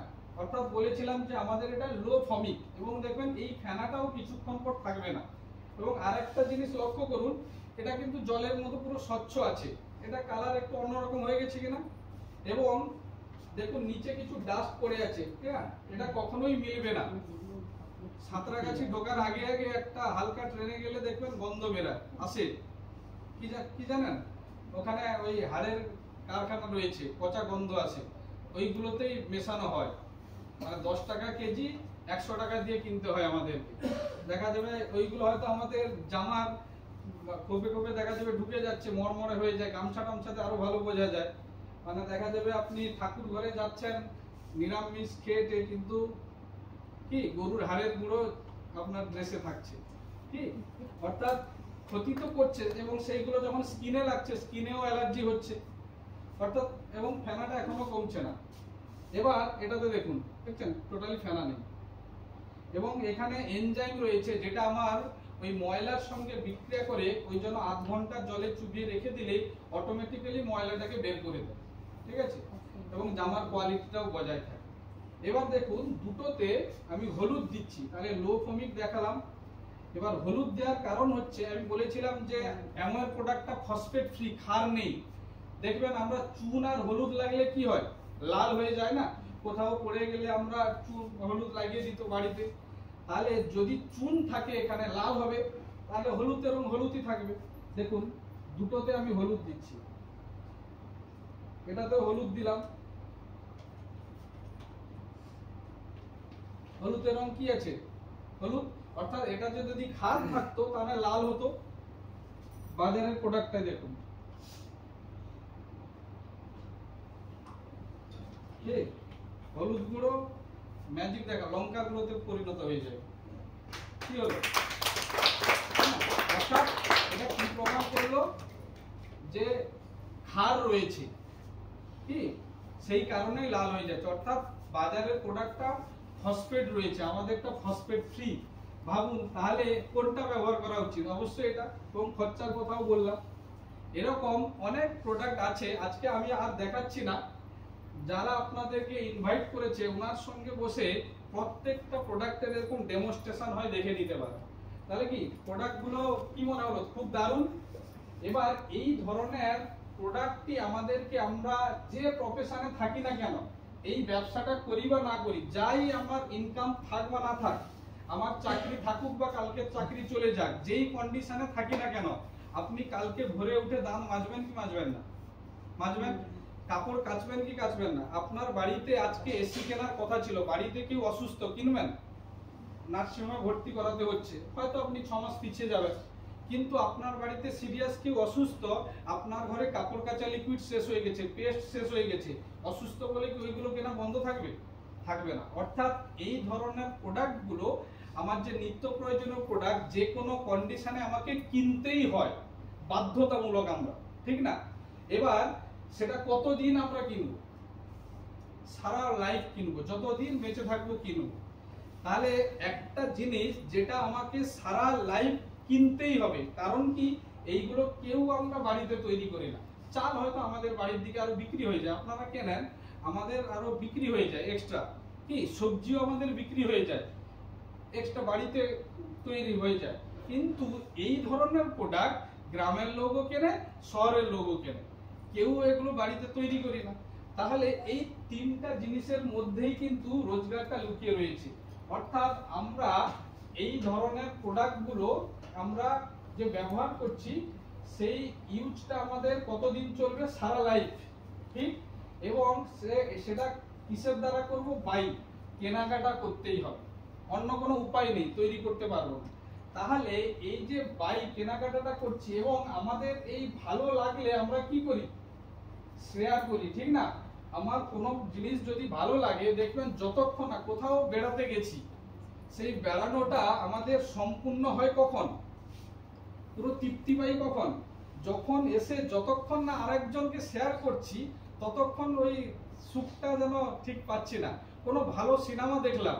অর্থাৎ বলেছিলাম যে আমাদের এটা লো ফমিক, এবং দেখবেন এই ফেনাটাও কিছুক্ষণ পর থাকবে না। এবং আরেকটা জিনিস লক্ষ্য করুন, এটা কিন্তু জলের মতো পুরো স্বচ্ছ আছে, এটা কালার একটু অন্যরকম হয়ে গেছে কিনা, এবং দেখুন নিচে কিছু ডাস্ট পড়ে আছে, ঠিক আছে, এটা কখনোই মিলবে না। সাঁতরাগাছি ঢোকার আগে আগে একটা হালকা ট্রেনে গেলে দেখবেন গন্ধ বেরায় আসে, কি জানেন, ওখানে ওই হাড়ের কারখানা রয়েছে, পচা গন্ধ আসে, ওইগুলোতেই মেশানো হয়, মানে 10 টাকা কেজি 100 টাকা দিয়ে কিনতে হয় আমাদেরকে। দেখা যাবে ওইগুলো হয়তো আমাদের জামার কোপে কোপে দেখা যাবে ঢুকে যাচ্ছে, মরমরে হয়ে যায়, গামছা টামছাতে আরো ভালো বোঝা যায়, মানে দেখা যাবে আপনি ঠাকুর ঘরে যাচ্ছেন নিরামিষ খেয়ে, কিন্তু কি গরুর হাড়ের গুঁড়ো আপনার ড্রেসে থাকছে, কি অর্থাৎ ক্ষতি তো করছে, এবং সেইগুলো যখন স্কিনে লাগছে, স্কিনেও অ্যালার্জি হচ্ছে, অর্থাৎ, এবং ফেনাটা এখনো কমছে না। এবার এটাতে দেখুন, দেখছেন টোটালি ফেনা নেই, এবং এখানে এনজাইম রয়েছে, যেটা আমার ওই ময়লার সঙ্গে বিক্রিয়া করে ওই জন্য 8 ঘন্টা জলে চুবিয়ে রেখে দিলেই অটোমেটিক্যালি ময়লাটাকে বের করে দেয়, ঠিক আছে, এবং জামার কোয়ালিটিটাও বজায় থাকে। এবার দেখুন দুটোতে আমি হলুদ দিচ্ছি, তাহলে লো ফমিক দেখালাম। এবার হলুদ দেওয়ার কারণ হচ্ছে, আমি বলেছিলাম যে অ্যামোয়ের প্রোডাক্টটা ফসফেট ফ্রি, ক্ষার নেই। দেখবেন আমরা চুন আর হলুদ লাগলে কি হয়, লাল হয়ে যায় না, কোথাও পড়ে গেলে আমরা চুন হলুদ লাগিয়ে দিত বাড়িতে, তাহলে যদি চুন থাকে এখানে লাল হবে, তাহলে হলুদ এবং হলুদই থাকবে। দেখুন দুটোতে আমি হলুদ দিচ্ছি, এটাতে হলুদ দিলাম, হলুদের রং কি আছে, হলুদ, অর্থাৎ এটা যদি ক্ষার থাকতো তাহলে লাল হতো। বাজারের প্রোডাক্টটা দেখুন, হলুদ গুঁড়ো ম্যাজিক দেখা লঙ্কা গুঁড়োতে পরিণত হয়ে যায়, কি হলো, অর্থাৎ এটা কি প্রমাণ করলো, যে ক্ষার রয়েছে, কি সেই কারণেই লাল হয়ে যাচ্ছে। অর্থাৎ বাজারের প্রোডাক্টটা ফসফেট রয়েছে, আমাদেরটা ফসফেট ফ্রি। ভাবুন তাহলে কোনটা ব্যবহার করা উচিত, অবশ্যই এটা, এবং খরচার কথাও বললাম। এরকম অনেক প্রোডাক্ট আছে, আজকে আমি আর দেখাচ্ছি না, যারা আপনাদেরকে ইনভাইট করেছে ওনার সঙ্গে বসে প্রত্যেকটা প্রোডাক্টের এরকম ডেমনস্ট্রেশন হয়, দেখে নিতে পারে, তাহলে কি প্রোডাক্টগুলো কি মনে হলো, খুব দারুণ। এবার এই ধরনের প্রোডাক্টটি আমাদেরকে, আমরা যে প্রফেশনে থাকি না কেন, এই ব্যবসাটা করি বা না করি, যাই আমার ইনকাম থাক বা না থাক, আমার চাকরি থাকুক বা কালকে চাকরি চলে যাক, যেই কন্ডিশনে থাকি না কেন, আপনি কালকে ভোরে উঠে দাঁত মাজবেন কি মাজবেন না? মাজবেন। কাপড় কাচবেন কি কাচবেন না? আপনার বাড়িতে আজকে এসি কেনার কথা ছিল, বাড়িতে কেউ অসুস্থ, কিনবেন? নার্সিংহোমে ভর্তি করাতে হচ্ছে, হয়তো আপনি 6 মাস পিছিয়ে যাবেন, কিন্তু আপনার বাড়িতে সিরিয়াস কেউ অসুস্থ, আপনার ঘরে কাপড় কাচা লিকুইড শেষ হয়ে গেছে, পেস্ট শেষ হয়ে গেছে, অসুস্থ বলে কি ওইগুলো কেনা বন্ধ থাকবে? থাকবে না। অর্থাৎ এই ধরনের প্রোডাক্টগুলো আমার যে নিত্য প্রয়োজনীয় প্রোডাক্ট, যে কোনো কন্ডিশনে আমাকে কিনতেই হয়, বাধ্যতামূলক আমরা, ঠিক না? এবার সেটা কতদিন আমরা কিনবো? সারা লাইফ কিনবো, যতদিন বেঁচে থাকবো কিনবো। তাহলে একটা জিনিস যেটা আমাকে সারা লাইফ কিনতেই হবে, কারণ কি এইগুলো কেউ আমরা বাড়িতে তৈরি করি না। চাল হয়তো আমাদের বাড়ির দিকে আরো বিক্রি হয়ে যায়, আপনারা কেনেন, আমাদের আরো বিক্রি হয়ে যায় এক্সট্রা, কি সবজিও আমাদের বিক্রি হয়ে যায়, এক্সট্রা বাড়িতে তৈরি হয়ে যায়। কিন্তু এই ধরনের প্রোডাক্ট গ্রামের লোকও কেনে, শহরের লোকও কেনে, কেউ এগুলো বাড়িতে তৈরি করি না। তাহলে এই তিনটা জিনিসের মধ্যেই কিন্তু রোজগারটা লুকিয়ে রয়েছে। অর্থাৎ আমরা এই ধরনের প্রোডাক্টগুলো আমরা যে ব্যবহার করছি, সেই ইউজটা আমাদের কতদিন চলবে? সারা লাইফ, ঠিক? এবং সেটা কিসের দ্বারা করব? বাই, কেনাকাটা করতেই হবে, অন্য কোনো উপায় নেই, তৈরি করতে পারবো না। তাহলে এই যে বাই কেনাকাটাটা করছি, এবং আমাদের এই ভালো লাগলে আমরা কি করি? শেয়ার করি, ঠিক না? আমার কোনো জিনিস যদি ভালো লাগে, দেখবেন যতক্ষণ না কোথাও বেড়াতে গেছি, সেই বেড়ানোটা আমাদের সম্পূর্ণ হয় কখন? পুরো তৃপ্তি পাই কখন? যখন এসে যতক্ষণ না আরেকজনকে শেয়ার করছি, ততক্ষণ ওই সুখটা যেন ঠিক পাচ্ছি না। কোনো ভালো সিনেমা দেখলাম,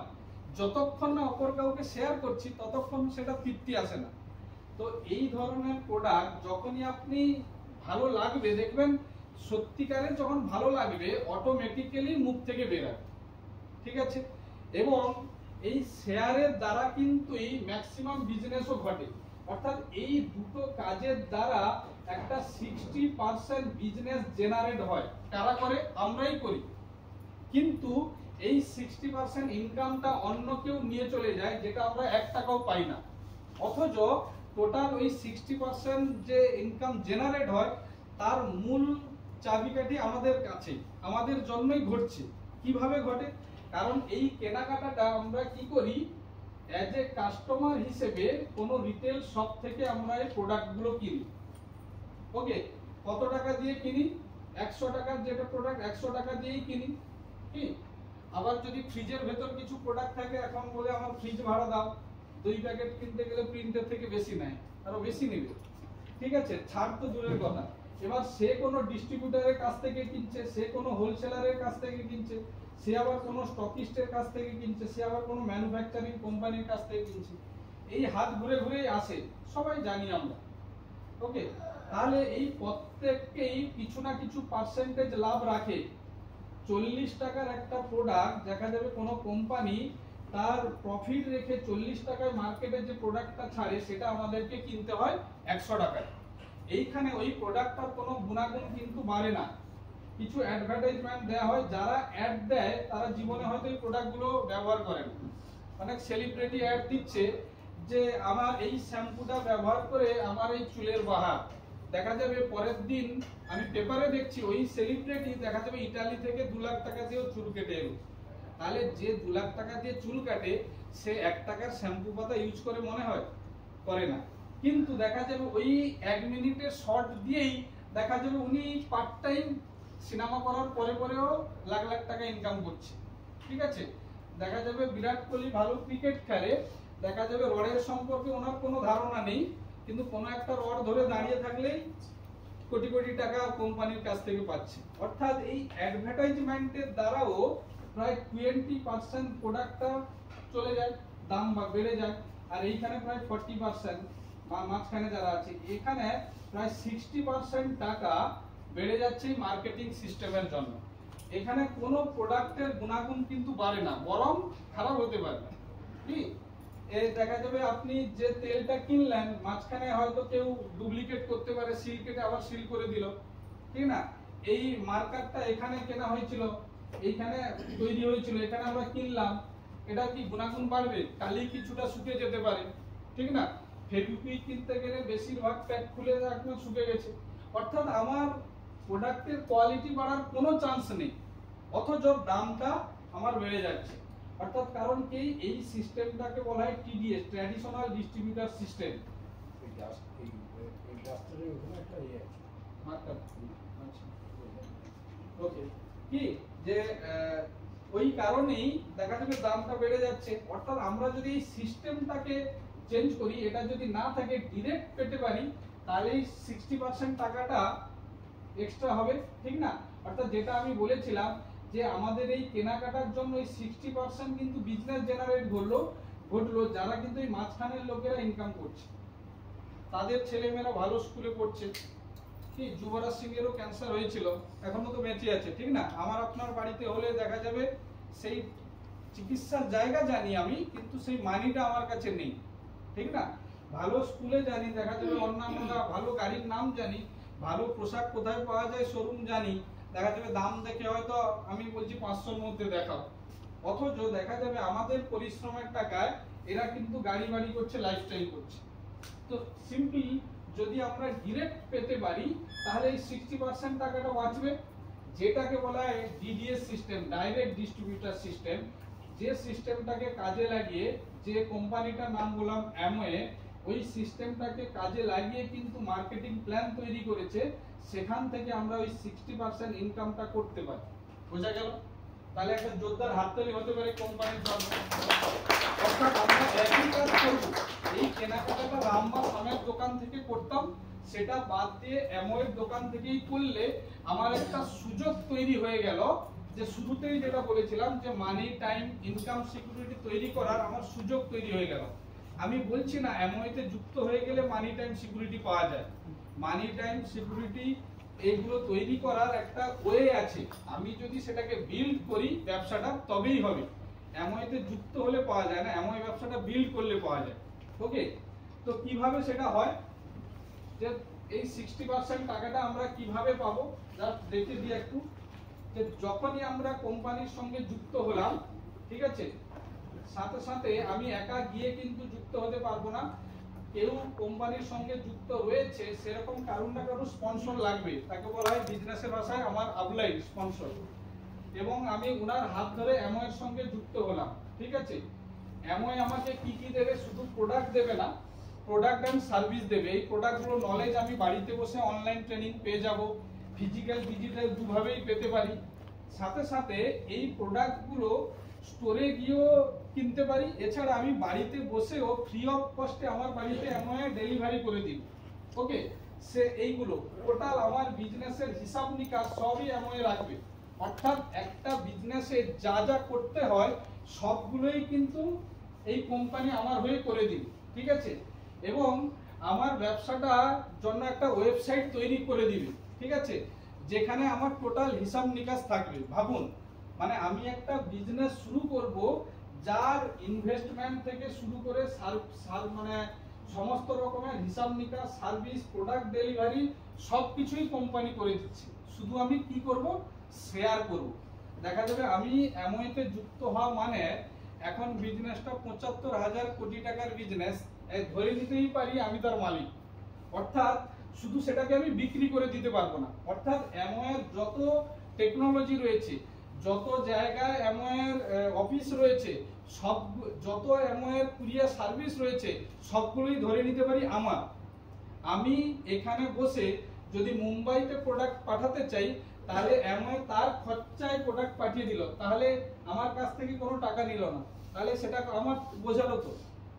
যতক্ষণ না অপর কাউকে শেয়ার করছি, ততক্ষণ সেটা তৃপ্তি আসে না। তো এই ধরনের প্রোডাক্ট যখনই আপনি ভালো লাগবে, দেখবেন সত্যিকারে যখন ভালো লাগবে, অটোমেটিক্যালি মুখ থেকে বেরাবে, ঠিক আছে? এবং এই শেয়ারের দ্বারা কিন্তু এই ম্যাক্সিমাম বিজনেসও ঘটে। অর্থাৎ এই দুটো কাজের দ্বারা একটা 60% বিজনেস জেনারেট হয়। কারা করে? আমরাই করি। কিন্তু এই 60% ইনকামটা অন্য কেউ নিয়ে চলে যায়, যেটা আমরা 1 টাকাও পাই না। অথচ টোটাল ওই 60% যে ইনকাম জেনারেট হয়, তার মূল চাবিকাঠি আমাদের কাছে, আমাদের জন্যই ঘটছে। কিভাবে ঘটে? কারণ এই কেনাকাটাটা আমরা কি করি? অ্যাজ এ কাস্টমার হিসেবে কোনো রিটেল শপ থেকে আমরা এই প্রোডাক্টগুলো কিনি। ওকে, কত টাকা দিয়ে কিনি? 100 টাকার যেটা প্রোডাক্ট 100 টাকা দিয়েই কিনি, কি? আবার যদি ফ্রিজের ভেতর কিছু প্রোডাক্ট থাকে, এখন বলে আমার ফ্রিজ ভাড়া দাও, 2 প্যাকেট কিনতে গেলে প্রিন্টের থেকে বেশি নেয়, আরো বেশি নেবে, ঠিক আছে? ছাড় তো দূরের কথা। এবার সে কোনো ডিস্ট্রিবিউটরের কাছ থেকে কিনছে, সে কোনো হোলসেলারের কাছ থেকে কিনছে, সে আবার কোনো স্টকিস্টের কাছ থেকে কিনছে, সে আবার কোনো ম্যানুফ্যাকচারিং কোম্পানির কাছ থেকে কিনছে। এই হাত ঘুরে ঘুরেই আসে, সবাই জানি আমরা। ওকে, তাহলে এই প্রত্যেককেই কিছু না কিছু পার্সেন্টেজ লাভ রাখে। 40 টাকার একটা প্রোডাক্ট দেখা যাবে কোনো কোম্পানি তার প্রফিট রেখে 40 টাকায় মার্কেটে যে প্রোডাক্টটা ছাড়ে, সেটা আমাদেরকে কিনতে হয় 100 টাকায়। এইখানে ওই প্রোডাক্টটার কোনো গুণাগুণ কিন্তু বাড়ে না, কিছু অ্যাডভার্টাইজমেন্ট দেওয়া হয়, যারা অ্যাড দেয় তারা জীবনে হয়তো এই প্রোডাক্টগুলো ব্যবহার করেন। অনেক সেলিব্রিটি অ্যাড দিচ্ছে যে আমার এই শ্যাম্পুটা ব্যবহার করে আমার এই চুলের বাহার, দেখা যাবে পরের দিন আমি পেপারে দেখছি ওই সেলিব্রিটি দেখা যাবে ইতালি থেকে 2 লাখ টাকা দিয়েও চুল কেটে এলো। তাহলে যে 2 লাখ টাকা দিয়ে চুল কাটে, সে 1 টাকার শ্যাম্পু পাতা ইউজ করে মনে হয়? করে না। কিন্তু দেখা যাবে ওই 1 মিনিটের শর্ট দিয়েই দেখা যাবে উনি পার্ট টাইম সিনেমা করার পরে পরেও লাখ লাখ টাকা ইনকাম করছে, ঠিক আছে? দেখা যাবে বিরাট কোহলি ভালো ক্রিকেট খেলে, দেখা যাবে রডের সম্পর্কে ওনার কোনো ধারণা নেই, কিন্তু কোনো একটা রড ধরে দাঁড়িয়ে থাকলেই কোটি কোটি টাকা কোম্পানির কাছ থেকে পাচ্ছে। অর্থাৎ এই অ্যাডভার্টাইজমেন্টের দ্বারাও প্রায় 20% প্রোডাক্টটা চলে যায়, দাম বেড়ে যায়, আর এইখানে প্রায় 40% বা মাঝখানে যারা আছে, এখানে প্রায় 60% টাকা বেড়ে যাচ্ছে মার্কেটিং সিস্টেমের জন্য। এখানে কোনো প্রোডাক্টের গুণাগুণ কিন্তু বাড়ে না, বরং খারাপ হতে পারে। কি দেখা যাবে আপনি যে তেলটা কিনলেন, মাঝখানে হয়তো কেউ ডুপ্লিকেট করতে পারে, সিল কেটে আবার সিল করে দিল, ঠিক না? এই মার্কারটা এখানে কেনা হয়েছিল, এইখানে তৈরি হয়েছিল, এখানে আমরা কিনলাম, এটা কি গুণাগুণ বাড়বে? কালি কিছুটা শুকিয়ে যেতে পারে, ঠিক না? ফেভিকুইক কিনতে গেলে বেশিরভাগ প্যাক খুলে একদম শুকিয়ে গেছে, অর্থাৎ আমার প্রোডাক্টের কোয়ালিটি বাড়ার কোনো চান্স নেই, অথচ দামটা আমার বেড়ে যাচ্ছে। অর্থাৎ কারণ কি, এই সিস্টেমটাকে বলা হয় টিডিএস, ট্র্যাডিশনাল ডিস্ট্রিবিউটর সিস্টেম। ওকে, কি যে ওই কারণেই দেখা যাবে দামটা বেড়ে যাচ্ছে। অর্থাৎ আমরা যদি এই সিস্টেমটাকে চেঞ্জ করি, এটা যদি না থাকে ডিরেক্ট পেতে পারি, তাহলে 60% টাকাটা এক্সট্রা হবে, ঠিক না? অর্থাৎ যেটা আমি বলেছিলাম যে আমাদের এই কেনাকাটার জন্য এই 60% কিন্তু বিজনেস জেনারেট ঘটলো যারা কিন্তু এই মাঝখানের লোকেরা ইনকাম করছে, তাদের ছেলেমেয়েরা ভালো স্কুলে পড়ছে। কি যুবরাজ সিং এরও ক্যান্সার হয়েছিল, এখনো তো বেঁচে আছে, ঠিক না? আমার আপনার বাড়িতে হলে দেখা যাবে সেই চিকিৎসার জায়গা জানি আমি, কিন্তু সেই মানিটা আমার কাছে নেই, ঠিক না? ভালো স্কুলে জানি, দেখা যাবে অন্যান্যরা ভালো গাড়ির নাম জানি, ভালো পোশাক কোথায় পাওয়া যায় শোরুম জানি, দেখা যাবে দাম দেখে হয়তো আমি বলছি 500-র মধ্যে দেখাও, অথচ দেখা যাবে আমাদের পরিশ্রমের টাকায় এরা কিন্তু গাড়ি বাড়ি করছে, লাইফস্টাইল করছে। তো সিম্পলি যদি আমরা ডিরেক্ট পেতে পারি, তাহলে এই 60% টাকাটা বাঁচবে, যেটাকে বলা হয় DDS system, direct distributor system. যে সিস্টেমটাকে কাজে লাগিয়ে, যে কোম্পানিটার নাম বললাম অ্যামওয়ে, ওই সিস্টেমটাকে কাজে লাগিয়ে কিন্তু মার্কেটিং প্ল্যান তৈরি করেছে, সেখান থেকে আমরা ওই 60% ইনকামটা করতে পারি। বোঝা গেল? তাহলে একটা জোরদার হাততালি হতে পারে কোম্পানির জন্য। অর্থাৎ আমরা একই কাজ করব, এই কেনাকাটাটা রামবা সামের দোকান থেকে করতাম, সেটা বাদ দিয়ে অ্যামওয়ের দোকান থেকেই করলে আমার একটা সুযোগ তৈরি হয়ে গেল, যে শুরুতেই যেটা বলেছিলাম যে মানি টাইম ইনকাম সিকিউরিটি তৈরি করার আমার সুযোগ তৈরি হয়ে গেল। আমি বলছি না অ্যামওয়েতে যুক্ত হয়ে গেলে মানি টাইম সিকিউরিটি পাওয়া যায়, মানি টাইম সিকিউরিটি এইগুলো তৈরি করার একটা ওয়ে আছে, আমি যদি সেটাকে বিল্ড করি ব্যবসাটা তবেই হবে, অ্যামওয়েতে যুক্ত হলে পাওয়া যায় না, অ্যামওয়ে ব্যবসাটা বিল্ড করলে পাওয়া যায়। ওকে, তো কিভাবে সেটা হয়, যে এই 60% টাকাটা আমরা কিভাবে পাবো জাস্ট দেখে দিই একটু। যে যখনই আমরা কোম্পানির সঙ্গে যুক্ত হলাম, ঠিক আছে, সাথে সাথে আমি একা গিয়ে কিন্তু যুক্ত হতে পারবো না, কেউ কোম্পানির সঙ্গে যুক্ত রয়েছে সেরকম কারণ না কারণ স্পন্সর লাগবে, তাকে বলা হয় বিজনেসের ভাষায় আমার আপলাইন স্পন্সর, এবং আমি ওনার হাত ধরে অ্যামওয়ের সঙ্গে যুক্ত হলাম, ঠিক আছে? অ্যামওয়ে আমাকে কি কি দেবে, শুধু প্রোডাক্ট দেবে না, প্রোডাক্ট এন্ড সার্ভিস দেবে। এই প্রোডাক্টগুলো নলেজ আমি বাড়িতে বসে অনলাইন ট্রেনিং পেয়ে যাব, ফিজিক্যাল ডিজিটাল দুভাবেই পেতে পারি। সাথে সাথে এই প্রোডাক্টগুলো স্টোরে গিয়েও কিনতে পারি, এছাড়া আমি বাড়িতে বসেও ফ্রি অফ কস্টে আমার বাড়িতে অ্যামওয়ে ডেলিভারি করে দিই। ওকে, সে এইগুলো টোটাল আমার বিজনেসের হিসাব নিকাশ সবই অ্যামওয়ে রাখবে। অর্থাৎ একটা বিজনেসে যা যা করতে হয় সবগুলোই কিন্তু এই কোম্পানি আমার হয়ে করে দিবে, ঠিক আছে? এবং আমার ব্যবসাটার জন্য একটা ওয়েবসাইট তৈরি করে দিবে, ঠিক আছে, যেখানে আমার টোটাল হিসাব নিকাশ থাকবে। ভাবুন, মানে আমি একটা বিজনেস শুরু করব যার ইনভেস্টমেন্ট থেকে শুরু করে মানে সমস্ত রকমের হিসাব নিকাশ, সার্ভিস, প্রোডাক্ট ডেলিভারি সবকিছুই কোম্পানি করে দিচ্ছে, শুধু আমি কি করব, শেয়ার করব। দেখা যাবে আমি অ্যামওয়েতে যুক্ত হওয়া মানে এখন বিজনেসটা ৭৫,০০০ কোটি টাকার বিজনেস, ধরে নিতেই পারি আমি তার মালিক। অর্থাৎ শুধু সেটাকে আমি বিক্রি করে দিতে পারবো না, অর্থাৎ অ্যামওয়ের যত টেকনোলজি রয়েছে, যত জায়গায় অ্যামওয়ের অফিস রয়েছে, সব যত অ্যামওয়ের কুরিয়ার সার্ভিস রয়েছে সবগুলোই ধরে নিতে পারি আমার। আমি এখানে বসে যদি মুম্বাইতে প্রোডাক্ট পাঠাতে চাই, তাহলে অ্যামওয়ে তার খরচায় প্রোডাক্ট পাঠিয়ে দিল, তাহলে আমার কাছ থেকে কোনো টাকা নিল না, তাহলে সেটা আমার বোঝালো তো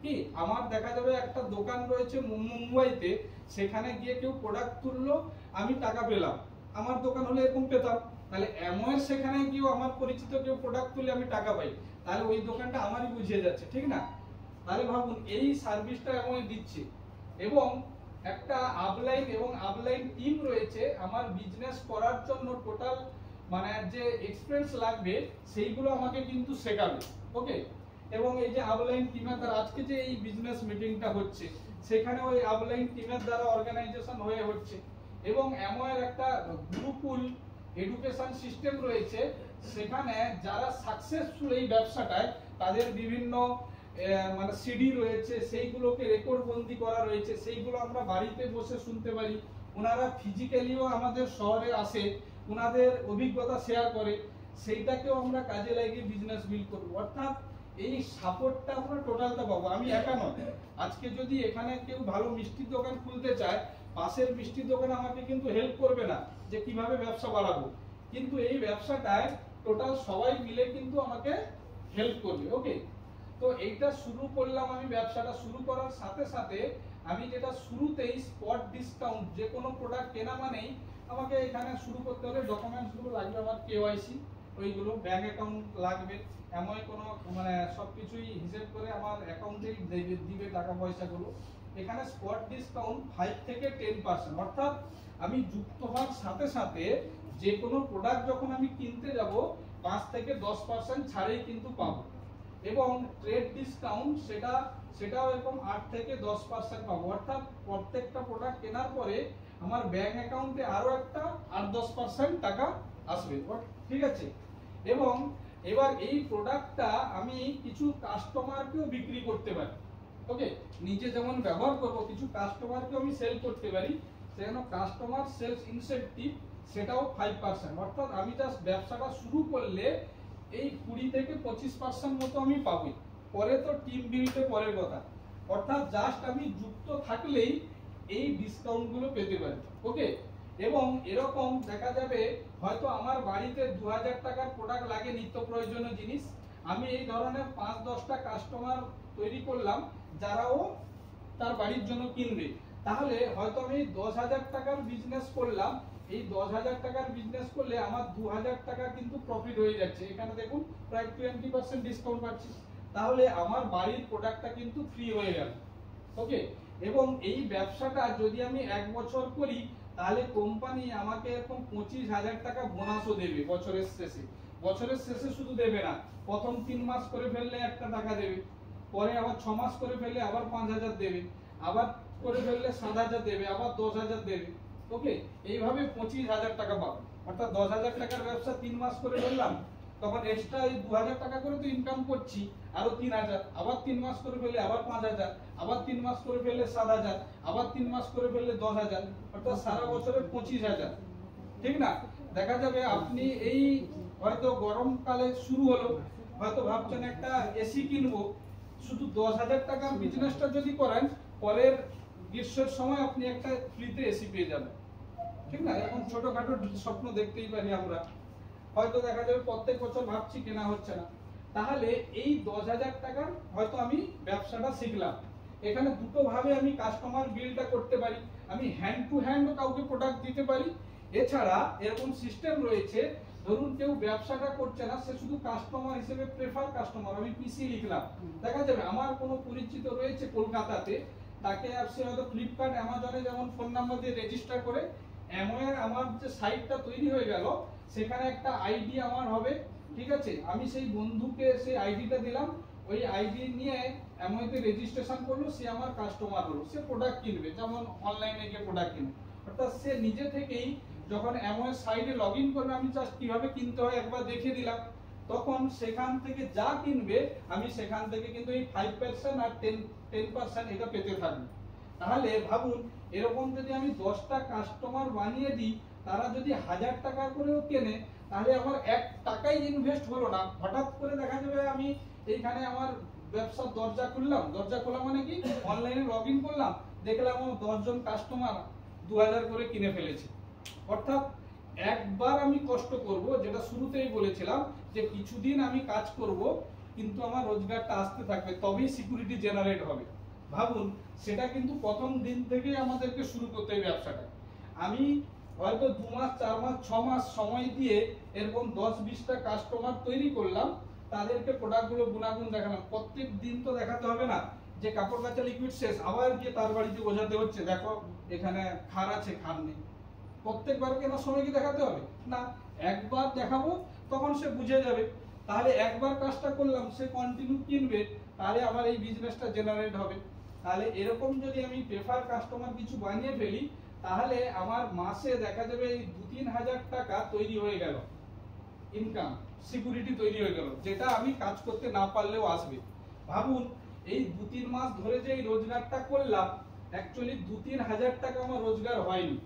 কি, আমার দেখা যাবে একটা দোকান রয়েছে মুম্বাইতে, সেখানে গিয়ে কেউ প্রোডাক্ট তুললো, আমি টাকা পেলাম, আমার দোকান হলে এরকম পেতাম, তাহলে অ্যামওয়ে সেখানে গিয়েও আমার পরিচিত কেউ প্রোডাক্ট তুলে আমি টাকা পাই, তাহলে ওই দোকানটা আমারই বুঝিয়ে যাচ্ছে, ঠিক না? তাহলে ভাবুন এই সার্ভিসটা অ্যামওয়ে দিচ্ছে, এবং একটা আপলাইন এবং আপলাইন টিম রয়েছে আমার বিজনেস করার জন্য, টোটাল মানে যে এক্সপেরিয়েন্স লাগবে সেইগুলো আমাকে কিন্তু শেখাবে। ওকে, এবং এই যে আপলাইন টিমের দ্বারা আজকে যে এই বিজনেস মিটিংটা হচ্ছে, সেখানে ওই আপলাইন টিমের দ্বারা অর্গানাইজেশন হয়ে হচ্ছে, এবং অ্যামওয়ের একটা গুরুকুল এডুকেশন সিস্টেম রয়েছে, সেখানে যারা সাকসেসফুল এই ব্যবসাটায় তাদের বিভিন্ন মানে সিডি রয়েছে, সেইগুলোকে রেকর্ড বন্দি করা রয়েছে, সেইগুলো আমরা বাড়িতে বসে শুনতে পারি। ওনারা ফিজিক্যালিও আমাদের শহরে আসে, ওনাদের অভিজ্ঞতা শেয়ার করে, সেইটাকেও আমরা কাজে লাগিয়ে বিজনেস বিল্ড করব। অর্থাৎ এই সাপোর্টটা আমরা টোটালটা পাবো। আমি একা নয়, আজকে যদি এখানে কেউ ভালো মিষ্টির দোকান খুলতে চায়, পাশের মিষ্টির দোকান আমাকে কিন্তু হেল্প করবে না যে কিভাবে ব্যবসা বাড়াবো, কিন্তু এই ব্যবসাটায় টোটাল সবাই মিলে কিন্তু আমাকে হেল্প করবে। ওকে, তো এইটা শুরু করলাম আমি। ব্যবসাটা শুরু করার সাথে সাথে আমি যেটা শুরুতেই স্পট ডিসকাউন্ট, যে কোনো প্রোডাক্ট কেনা মানেই আমাকে এখানে শুরু করতে হলে ডকুমেন্টসগুলো লাগবে, আমার কেওয়াইসি, ওইগুলো ব্যাংক অ্যাকাউন্ট লাগবে, এমন কোনো মানে সবকিছুই হিসেব করে আমার অ্যাকাউন্টেই দিবে টাকা পয়সাগুলো। এখানে স্পট ডিসকাউন্ট 5 থেকে 10%, অর্থাৎ আমি যুক্ত হওয়ার সাথে সাথে যে কোনো প্রোডাক্ট যখন আমি কিনতে যাব 5 থেকে 10% ছাড়েই কিন্তু পাবো। এবং ট্রেড ডিসকাউন্ট সেটাও এরকম 8 থেকে 10% পাবো, অর্থাৎ প্রত্যেকটা প্রোডাক্ট কেনার পরে আমার ব্যাংক অ্যাকাউন্টে আরো একটা 8-10% টাকা আসবে। ঠিক আছে, এবং এবার এই প্রোডাক্টটা আমি কিছু কাস্টমারকেও বিক্রি করতে পারি। ওকে, নিজে যেমন ব্যবহার করব, কিছু কাস্টমারকেও আমি সেল করতে পারি, সেজন্য কাস্টমার সেলস ইনসেন্টিভ সেটাও 5%, অর্থাৎ আমি জাস্ট ব্যবসাটা শুরু করলে এই 20 থেকে 25% মতো আমি পাবো। পরে তো টিম বিল্ডে পরের কথা, অর্থাৎ জাস্ট আমি যুক্ত থাকলেই এই ডিসকাউন্ট গুলো পেতে পারি। ওকে, এবং এরকম দেখা যাবে হয়তো আমার বাড়িতে 2000 টাকার প্রোডাক্ট লাগে, নিত্য প্রয়োজনীয় জিনিস, আমি এই ধরনের 5-10টা কাস্টমার তৈরি করলাম যারাও তার বাড়ির জন্য কিনবে, তাহলে হয়তো আমি 10,000 টাকার বিজনেস করলাম। এই 10,000 টাকার বিজনেস করলে আমার 2,000 টাকা কিন্তু প্রফিট হয়ে যাচ্ছে। এখানে দেখুন প্রায় 20% ডিসকাউন্ট পাচ্ছি, তাহলে আমার বাড়ির প্রোডাক্টটা কিন্তু ফ্রি হয়ে গেল। ওকে, এবং এই ব্যবসাটা যদি আমি 1 বছর করি, তাহলে কোম্পানি আমাকে এরকম 25,000 টাকা বোনাসও দেবে বছরের শেষে। বছরের শেষে শুধু দেবে না, প্রথম 3 মাস করে ফেললে 1 টাকা দেবে, পরে আবার 6 মাস করে ফেললে আবার 5,000 দেবে, আবার করে ফেললে 7,000 দেবে, আবার 10,000 দেবে। ওকে, এইভাবে 25,000 টাকা পাবো। অর্থাৎ 10,000 টাকার ব্যবসা 3 মাস করে ফেললাম, তখন এক্সট্রা এই 2,000 টাকা করে তো ইনকাম করছি, আরো 3,000, আবার 3 মাস করে ফেললে আবার 5,000, আবার 3 মাস করে ফেললে 7,000, আবার 3 মাস করে ফেললে 10,000, অর্থাৎ সারা বছরে 25,000। ঠিক না? দেখা যাবে আপনি এই হয়তো গরমকালে শুরু হলো, হয়তো ভাবছেন একটা এসি কিনবো, শুধু 10,000 টাকার বিজনেসটা যদি করেন, পরের গ্রীষ্মের সময় আপনি একটা ফ্রিতে এসি পেয়ে যাবেন। ঠিক না? এখন ছোটখাটো স্বপ্ন দেখতেই পারি আমরা, হয়তো দেখা যাবে প্রত্যেক বছর ভাবছি কেনা হচ্ছে না, তাহলে এই 10,000 টাকার হয়তো আমি ব্যবসাটা শিখলাম। এখানে দুটো ভাবে আমি কাস্টমার বিলটা করতে পারি, আমি হ্যান্ড টু হ্যান্ড কাউকে প্রোডাক্ট দিতে পারি, এছাড়া এরকম সিস্টেম রয়েছে, ধরুন কেউ ব্যবসাটা করছে না, সে শুধু কাস্টমার হিসেবে প্রেফার কাস্টমার, আমি পিসি লিখলাম, দেখা যাবে আমার কোনো পরিচিত রয়েছে কলকাতাতে, তাকে সে হয়তো ফ্লিপকার্ট অ্যামাজনে যেমন ফোন নাম্বার দিয়ে রেজিস্টার করে আমার যে সাইটটা তৈরি হয়ে গেল, সেখানে একটা আইডি আমার হবে। ঠিক আছে, আমি সেই বন্ধুকে সেই আইডিটা দিলাম, ওই আইডি নিয়ে অ্যামওয়েতে রেজিস্ট্রেশন করলো, সে আমার কাস্টমার হলো, সে প্রোডাক্ট কিনবে, যেমন অনলাইনে গিয়ে প্রোডাক্ট কিনবে। অর্থাৎ সে নিজে থেকেই যখন অ্যামওয়ে সাইটে লগইন করবে, আমি জাস্ট কিভাবে কিনতে হয় একবার দেখিয়ে দিলাম, তখন সেখান থেকে যা কিনবে আমি সেখান থেকে কিন্তু এই 5% আর 10% এটা পেতে থাকবো। তাহলে ভাবুন, এরকম যদি আমি 10টা কাস্টমার বানিয়ে দিই, তারা যদি 1,000 টাকা করেও কেনে, তাহলে আমার 1 টাকাই ইনভেস্ট হলো না। হঠাৎ করে দেখা যাবে আমি এইখানে আমার ব্যবসার দরজা খুললাম, দরজা খোলা মানে কি, অনলাইনে লগইন করলাম, দেখলাম আমার 10 জন কাস্টমার 2,000 করে কিনে ফেলেছে। অর্থাৎ একবার আমি কষ্ট করব, যেটা শুরুতেই বলেছিলাম যে কিছুদিন আমি কাজ করব, কিন্তু আমার রোজগারটা আসতে থাকবে, তবেই সিকিউরিটি জেনারেট হবে। ভাবুন, সেটা কিন্তু প্রথম দিন থেকে আমাদেরকে শুরু করতে হবে ব্যবসাটা। আমি হয়তো 2 মাস 4 মাস 6 মাস সময় দিয়ে এরকম 10-20টা কাস্টমার তৈরি করলাম, তাদেরকে প্রোডাক্টগুলো গুণাগুণ দেখালাম। প্রত্যেক দিন তো দেখাতে হবে না যে কাপড় কাচা লিকুইড শেষ, আবার গিয়ে তার বাড়িতে বোঝাতে হচ্ছে দেখো এখানে খার আছে খার নেই। প্রত্যেকবার কেনার সময় কি দেখাতে হবে না, একবার দেখাবো, তখন সে বুঝে যাবে। তাহলে একবার কাজটা করলাম, সে কন্টিনিউ কিনবে, তাহলে আমার এই বিজনেসটা জেনারেট হবে। তাহলে এরকম যদি আমি প্রেফার কাস্টমার কিছু বানিয়ে ফেলি, তাহলে আমার মাসে দেখা যাবে এই 2-3 হাজার টাকা তৈরি হয়ে গেল ইনকাম, সিকিউরিটি তৈরি হয়ে গেল, যেটা আমি কাজ করতে না পারলেও আসবে। ভাবুন এই 2-3 মাস ধরে যে এই রোজগারটা করলাম, অ্যাকচুয়ালি 2-3 হাজার টাকা আমার রোজগার হয়নি,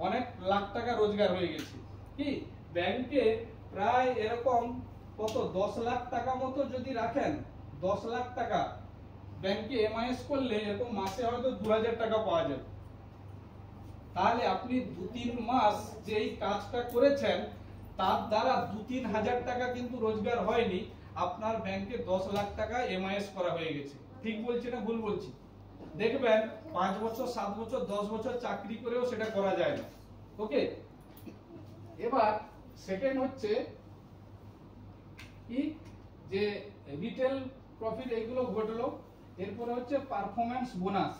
অনেক লাখ টাকা রোজগার হয়ে গেছে। কি ব্যাংকে প্রায় এরকম কত 10 লাখ টাকা মতো যদি রাখেন, 10 লাখ টাকা ব্যাংকে এমআইএস করলে এরকম মাসে হয়তো 2000 টাকা পাওয়া যায়। তাহলে আপনি 2-3 মাস যে এই কাজটা করেছেন তার দ্বারা 2-3 হাজার টাকা কিন্তু রোজগার হয়নি, আপনার ব্যাংকে 10 লাখ টাকা এমআইএস করা হয়ে গেছে। ঠিক বলছি না ভুল বলছি? দেখবেন 5 বছর 7 বছর 10 বছর চাকরি করেও সেটা করা যায় না। ওকে, এবার সেকেন্ড হচ্ছে কি যে রিটেল প্রফিট এইগুলো ঘটলো। এরপরে হচ্ছে পারফরম্যান্স বোনাস।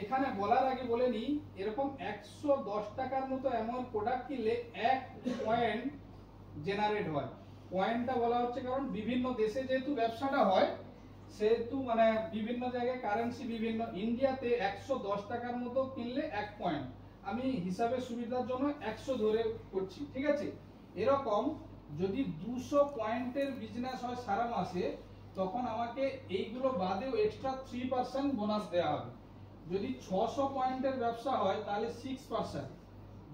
এখানে বলার আগে বলে নি, এরকম 110 টাকার মতো এমন প্রোডাক্ট কিনলে 1 পয়েন্ট জেনারেট হয়। পয়েন্টটা বলা হচ্ছে কারণ বিভিন্ন দেশে যেহেতু ব্যবসাটা হয় সেহেতু মানে বিভিন্ন জায়গায় কারেন্সি বিভিন্ন। ইন্ডিয়াতে 110 টাকার মতো কিনলে 1 পয়েন্ট, আমি হিসাবের সুবিধার জন্য 100 ধরে করছি, ঠিক আছে। এরকম যদি 200 পয়েন্টের বিজনেস হয় সারা মাসে, তখন আমাকে এইগুলো বাদেও এক্সট্রা 3% বোনাস দেওয়া হবে। যদি 600 পয়েন্টের ব্যবসা হয় তাহলে 6%,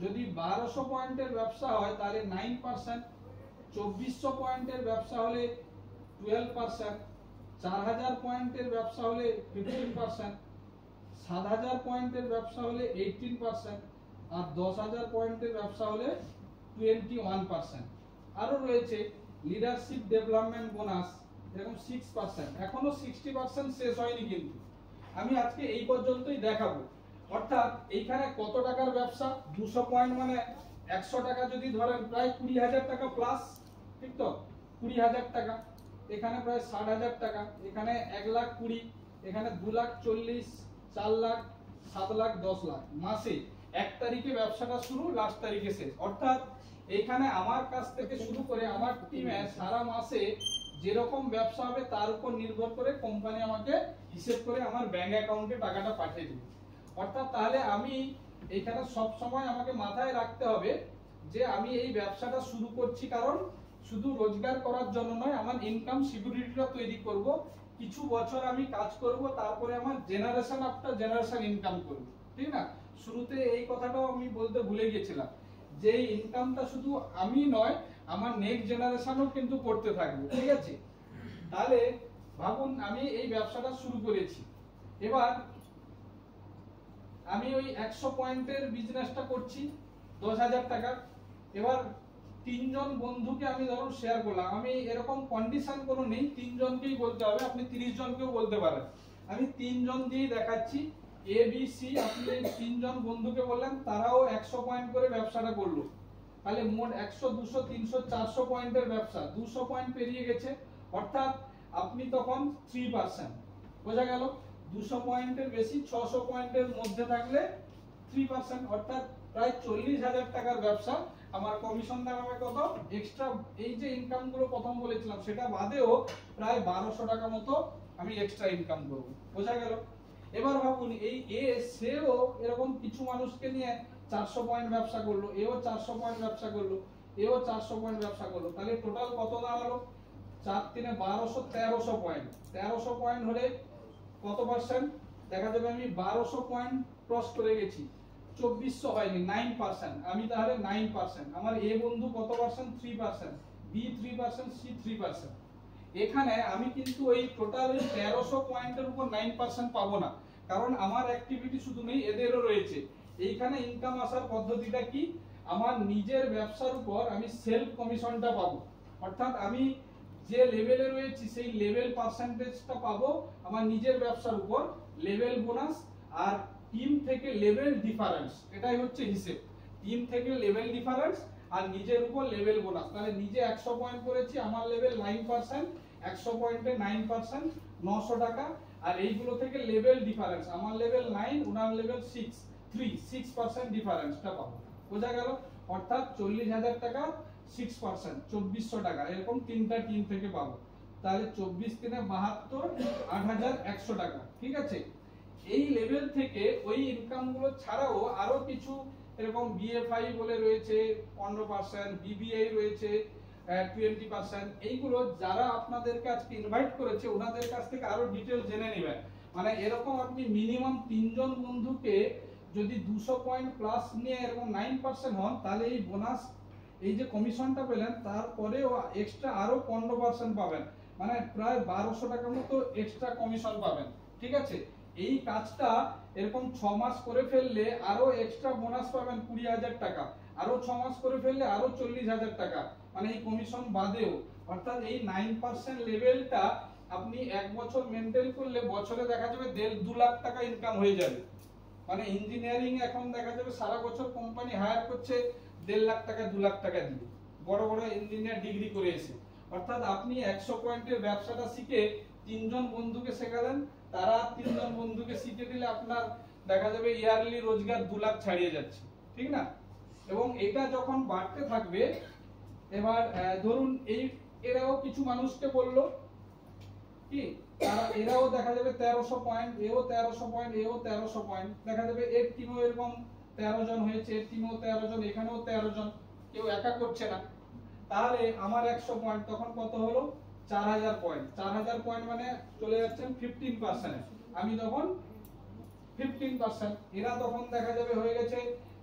যদি 1200 পয়েন্টের ব্যবসা হয় তাহলে 9%, 2400 পয়েন্টের ব্যবসা হলে 12%, 4000 পয়েন্টের ব্যবসা হলে 15%, 7000 পয়েন্টের ব্যবসা হলে 18%, আর 10000 পয়েন্টের ব্যবসা হলে 21%। আরো রয়েছে লিডারশিপ ডেভেলপমেন্ট বোনাস, এরকম 6%। এখনো 60% শেষ হয়নি, কিন্তু আমি আজকে এই পর্যন্তই দেখাবো। অর্থাৎ এইখানে কত টাকার ব্যবসা, 200 পয়েন্ট মানে 100 টাকা যদি ধরেন প্রায় 20,000 টাকা প্লাস, ঠিক তো? 20,000 টাকা, এখানে প্রায় 60,000 টাকা, এখানে 1,20,000, এখানে 2,40,000, 4 লাখ, 7 লাখ, 10 লাখ। মাসে 1 তারিখে ব্যবসাটা শুরু, লাস্ট তারিখে শেষ। অর্থাৎ এইখানে আমার কাছ থেকে শুরু করে আমার টিমে সারা মাসে যেরকম ব্যবসা হবে তার উপর নির্ভর করে কোম্পানি আমাকে হিসেব করে আমার ব্যাংক অ্যাকাউন্টে টাকাটা পাঠিয়ে দেবে। অর্থাৎ তাহলে আমি এখানে সব সময় আমাকে মাথায় রাখতে হবে যে আমি এই ব্যবসাটা শুরু করছি কারণ শুধু রোজগার করার জন্য নয়, আমার ইনকাম সিকিউরিটিটা তৈরি করব। কিছু বছর আমি কাজ করব, তারপরে আমার জেনারেশন আফটার জেনারেশন ইনকাম করব, ঠিক না? শুরুতে এই কথাটাও আমি বলতে ভুলে গেছিলাম যে এই ইনকামটা শুধু আমি নয়, আমার নেক্সট জেনারেশনও কিন্তু করতে থাকবে, ঠিক আছে। তাহলে ভাবুন আমি এই ব্যবসাটা শুরু করেছি, এবার আমি ওই 100 পয়েন্টের বিজনেসটা করছি 10,000 টাকা। এবার 3 জন বন্ধুকে আমি ধরুন শেয়ার করলাম, আমি এরকম কন্ডিশন কোনো নেই, 3 জনকেই বলতে হবে, আপনি 30 জনকেও বলতে পারেন। আমি 3 জন দিয়েই দেখাচ্ছি, এ বি সি। আপনি 3 জন বন্ধুকে বললেন, তারাও 100 পয়েন্ট করে ব্যবসাটা করলো, তাহলে মোট 100, 200, 300, 400 পয়েন্টের ব্যবসা, 200 পয়েন্ট পেরিয়ে গেছে। অর্থাৎ আপনি তখন 3%, বোঝা গেল? 200 পয়েন্টের বেশি, 600 পয়েন্টের মধ্যে থাকলে 3%, অর্থাৎ প্রায় 40,000 টাকার ব্যবসা। আমার কমিশন দাঁড়াবে কত এক্সট্রা, এই যে ইনকাম গুলো প্রথম বলেছিলাম সেটা বাদেও প্রায় 1200 টাকা মতো আমি এক্সট্রা ইনকাম করব, বোঝা গেল? এবার ভাবুন এই সেও এরকম কিছু মানুষকে নিয়ে 400 পয়েন্ট ব্যবসা করলো, এও 400 পয়েন্ট ব্যবসা করলো, এও 400 পয়েন্ট ব্যবসা করলো, তাহলে টোটাল কত দাঁড়ালো? 4 3 1200, 1300 পয়েন্ট। 1300 পয়েন্ট হলে কত পার্সেন্ট? দেখা যাবে আমি 1200 পয়েন্ট ক্রস করে গেছি, 2400 হয়নি, 9%। আমি তাহলে 9%। আমার এ বন্ধু কত পার্সেন্ট? 3%, B 3%, C 3%। এখানে আমি কিন্তু এই টোটাল 1300 পয়েন্টের উপর 9% পাবো না, কারণ আমার অ্যাক্টিভিটি শুধু নেই, এদেরও রয়েছে। এইখানে ইনকাম আসার পদ্ধতিটা কি? আমার নিজের ব্যবসার উপর আমি সেলফ কমিশনটা পাবো। অর্থাৎ আমি যে লেভেলে রয়েছি সেই লেভেল পার্সেন্টেজটা পাবো আমার নিজের ব্যবসার উপর, লেভেল বোনাস। আর টিম থেকে লেভেল ডিফারেন্স, এটাই হচ্ছে হিসেব। টিম থেকে লেভেল ডিফারেন্স আর নিজের উপর লেভেল বোনাস। তাহলে নিজে 100 পয়েন্ট করেছি, আমার লেভেল 9%, 100 পয়েন্টে 9%, 900 টাকা। আর এইগুলো থেকে লেভেল ডিফারেন্স, আমার লেভেল 9, ওনার লেভেল 6% ডিফারেন্সটা পাবো, বোঝা গেল? অর্থাৎ 40,000 টাকা 6%, 2400 টাকা, এরকম তিনটা টিম থেকে পাবো। তাহলে 24 3 72, 8,100 টাকা, ঠিক আছে। এই লেভেল থেকে ওই ইনকাম গুলো ছাড়াও আরো কিছু এরকম বিএফআই বলে রয়েছে 15%, বিবিআই রয়েছে, 20%, এইগুলো যারা আপনাদেরকে আজকে ইনভাইট করেছে ওনাদের কাছ থেকে আরো ডিটেইল জেনে নেবেন। মানে এরকম আপনি মিনিমাম 3 জন বন্ধুকে যদি 200 পয়েন্ট প্লাস নিয়ে এরকম 9% হন, তাহলে এই বোনাস, এই যে কমিশনটা পেলেন তারপরে এক্সট্রা আরো 15% পাবেন, মানে প্রায় 1200 টাকার মতো এক্সট্রা কমিশন পাবেন। ঠিক আছে, এই কাজটা এরকম 6 মাস করে ফেললে আরো এক্সট্রা বোনাস পাবেন 20,000 টাকা, আরো 6 মাস করে ফেললে আরো 40,000 টাকা, মানে এই কমিশন বাদেও। অর্থাৎ এই 9% লেভেলটা আপনি এক বছর মেনটেন করলে বছরে দেখা যাবে 1.5-2 লাখ টাকা ইনকাম হয়ে যাবে। মানে ইঞ্জিনিয়ারিং এখন দেখা যাবে সারা বছর কোম্পানি হায়ার করছে 1.5 লাখ টাকা 2 লাখ টাকা দিয়ে, বড় বড় ইঞ্জিনিয়ার ডিগ্রি করে এসে। অর্থাৎ আপনি 100 পয়েন্টের ব্যবসাটা শিখে 3 জন বন্ধুকে শেখালেন, তারা 3 জন বন্ধুকে শিখে দিলে আপনার দেখা যাবে ইয়ারলি রোজগার 2 লাখ ছাড়িয়ে যাচ্ছে, ঠিক না? এবং এটা যখন বাড়তে থাকবে, এবার ধরুন এরাও কিছু মানুষকে বললো কি, এরাও দেখা যাবে 1300 পয়েন্ট, এও 1300 পয়েন্ট, এও 1300 পয়েন্ট, দেখা যাবে এর টিমও এরকম 13 জন হয়েছে, এর টিমও 13 জন, এখানেও 13 জন, কেউ একা করছে না। তাহলে আমার 100 পয়েন্ট তখন কত হলো? 4000 পয়েন্ট। 4000 পয়েন্ট মানে চলে যাচ্ছেন 15%, আমি তখন 15%, এরা তখন দেখা যাবে হয়ে গেছে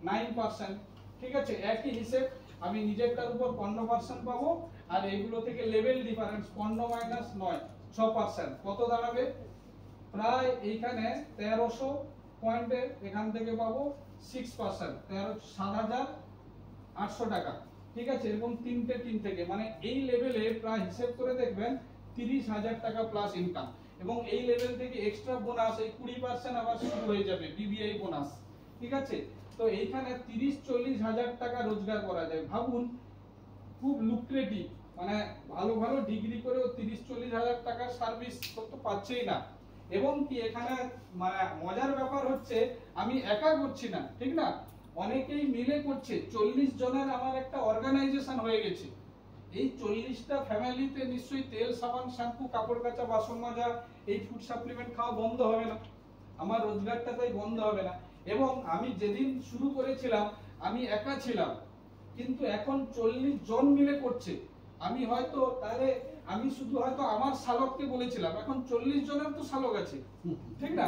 9%। ঠিক আছে, একই হিসেব, আমি নিজেরটার উপর 15% পাবো, আর এগুলো থেকে লেভেল ডিফারেন্স 15 মাইনাস 9 6%, কত দাঁড়াবে? প্রায় এইখানে 1300 পয়েন্টে এখান থেকে পাবো 6%, 7,800 টাকা। ঠিক আছে, এরকম তিনটে টিম থেকে, মানে এই লেভেলে প্রায় হিসেব করে দেখবেন 30,000 টাকা প্লাস ইনকাম। এবং এই লেভেল থেকে এক্সট্রা বোনাস এই 20% আবার শুরু হয়ে যাবে, বিবিআই বোনাস। ঠিক আছে, তো এইখানে 30-40 হাজার টাকা রোজগার করা যায়। ভাবুন, খুব লুক্রেটিভ, মানে ভালো ভালো ডিগ্রি করেও 30-40 হাজার টাকার সার্ভিস তো পাচ্ছেই না। এবং কি এখানে মানে মজার ব্যাপার হচ্ছে, আমি একা করছি না, ঠিক না, অনেকেই মিলে করছে। 40 জনের আমার একটা অর্গানাইজেশন হয়ে গেছে। এই 40টা ফ্যামিলিতে নিশ্চয়ই তেল, সাবান, শ্যাম্পু, কাপড় কাচা, বাসন মাজা, এই ফুড সাপ্লিমেন্ট খাওয়া বন্ধ হবে না, আমার রোজগারটা তাই বন্ধ হবে না। এবং আমি যেদিন শুরু করেছিলাম আমি একা ছিলাম, কিন্তু এখন 40 জন মিলে করছে। আমি হয়তো তাহলে আমি শুধু হয়তো আমার শালককে বলেছিলাম, এখন 40 জনের তো শালক আছে, ঠিক না?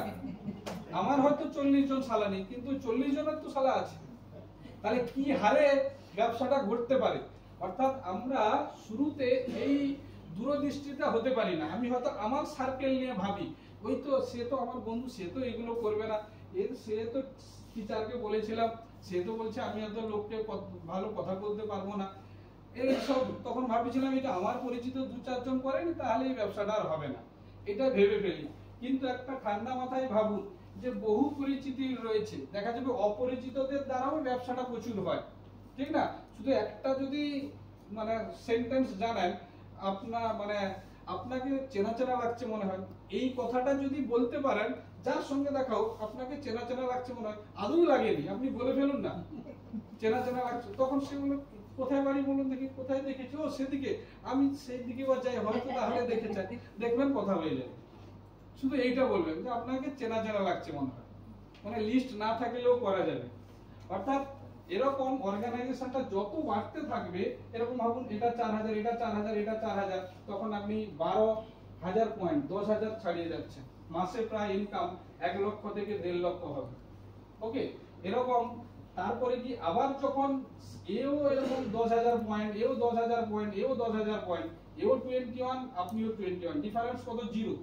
আমার হয়তো 40 জন শালা নেই, কিন্তু 40 জনের তো শালা আছে। তাহলে কি হারে ব্যবসাটা ঘটতে পারে। অর্থাৎ আমরা শুরুতে এই দূরদৃষ্টিটা হতে পারি না। আমি হয়তো আমার সার্কেল নিয়ে ভাবি, ওই তো সে তো আমার বন্ধু, সে তো এগুলো করবে না, সে তো টিচারকে বলেছিলাম, সে তো বলছে আমি এত লোককে ভালো কথা বলতে পারবো না, এইসব তখন ভাবছিলাম এটা আমার পরিচিত 2-4 জন করেনি, তাহলে এই ব্যবসাটা আর হবে না, এটা ভেবে ফেলি। কিন্তু একটা ঠান্ডা মাথায় ভাবুন যে বহু পরিচিতি রয়েছে, দেখা যাবে অপরিচিতদের দ্বারাও ব্যবসাটা প্রচুর হয়, ঠিক না? শুধু একটা যদি মানে সেন্টেন্স জানেন, আপনার মানে আপনাকে চেনা চেনা লাগছে মনে হয়, এই কথাটা যদি বলতে পারেন, যার সঙ্গে দেখাও আপনাকে চেনা চেনা লাগছে মনে হয়, আদৌ লাগেনি, আপনি বলে ফেলুন না চেনা চেনা লাগছে, তখন সে বলল কোথায় বাড়ি বলুন দেখি, কোথায় দেখেছি, ও সেদিকে, আমি সেই দিকে বা যাই, হয়তো তাহলে দেখেছে, দেখবেন কথা হয়ে যাবে। শুধু এইটা বলবেন যে আপনাকে চেনা চেনা লাগছে মনে হয়, মানে লিস্ট না থাকলেও করা যাবে। অর্থাৎ এরকম অর্গানাইজেশনটা যত বাড়তে থাকবে, এরকম ভাবুন এটা 4000, এটা 4000, এটা 4000, তখন আপনি 12,000 পয়েন্ট, 10,000 ছাড়িয়ে যাচ্ছে, মাসে প্রায় ইনকাম 1 লক্ষ থেকে 1.5 লক্ষ হবে। ওকে, এরকম তারপরে কি আবার যখন এও এরকম 10,000 পয়েন্ট, এও 10,000 পয়েন্ট, এও 10,000 পয়েন্ট, এও 21, আপনিও 21, ডিফারেন্স কত? 0।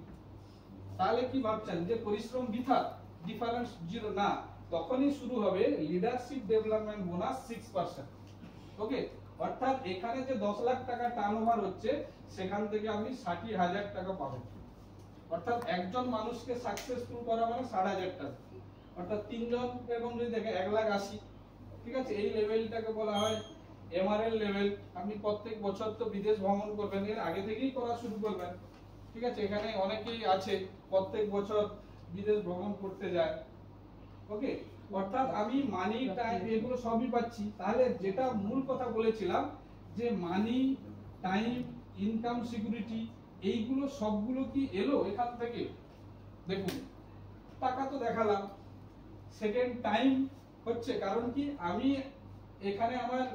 তাহলে কি ভাবছেন যে পরিশ্রম বৃথা? ডিফারেন্স 0 না, তখনই শুরু হবে লিডারশিপ ডেভেলপমেন্ট বোনাস 6%। ওকে, অর্থাৎ এখানে যে 10 লাখ টাকা টার্নওভার হচ্ছে, সেখান থেকে আপনি 60,000 টাকা পাবেন। অর্থাৎ একজন মানুষকে সাকসেসফুল করা মানে 60,000 টাকা। অর্থাৎ 3 জন এরকম যদি দেখে 1,80,000। ঠিক আছে, এই লেভেলটাকে বলা হয় এমআরএল লেভেল। আপনি প্রত্যেক বছর তো বিদেশ ভ্রমণ করবেন, এর আগে থেকেই করা শুরু করবেন। ঠিক আছে, এখানে অনেকেই আছে প্রত্যেক বছর বিদেশ ভ্রমণ করতে যায়। ওকে, অর্থাৎ আমি মানি, টাইম, এগুলো সবই পাচ্ছি। তাহলে যেটা মূল কথা বলেছিলাম যে মানি, টাইম, ইনকাম সিকিউরিটি, এইগুলো সবগুলো কি এলো এখান থেকে? দেখুন, টাকা তো দেখালাম, সেকেন্ড টাইম হচ্ছে, কারণ কি আমি এখানে আমার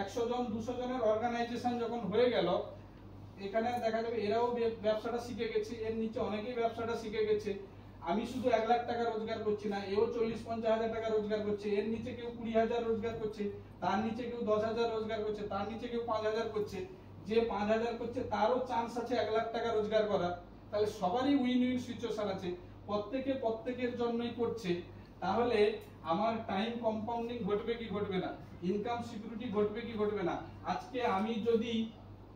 100 জন 200 জনের অর্গানাইজেশন যখন হয়ে গেল, এখানে দেখা যাবে এরাও ব্যবসাটা শিখে গেছে, এর নিচে অনেকেই ব্যবসাটা শিখে গেছে। আমি শুধু 1 লাখ টাকা রোজগার করছি না, এও 40-50 হাজার টাকা রোজগার করছে, এর নিচে কেউ 20,000 রোজগার করছে, তার নিচে কেউ 10,000 রোজগার করছে, তার নিচে কেউ 5,000 করছে। যে 5,000 করছে তারও চান্স আছে 1 লাখ টাকা রোজগার করার। তাহলে সবারই উইন উইন সিচুয়েশন আছে, প্রত্যেকে প্রত্যেকের জন্যই করছে। তাহলে আমার টাইম কম্পাউন্ডিং ঘটবে কি ঘটবে না, ইনকাম সিকিউরিটি ঘটবে কি ঘটবে না। আজকে আমি যদি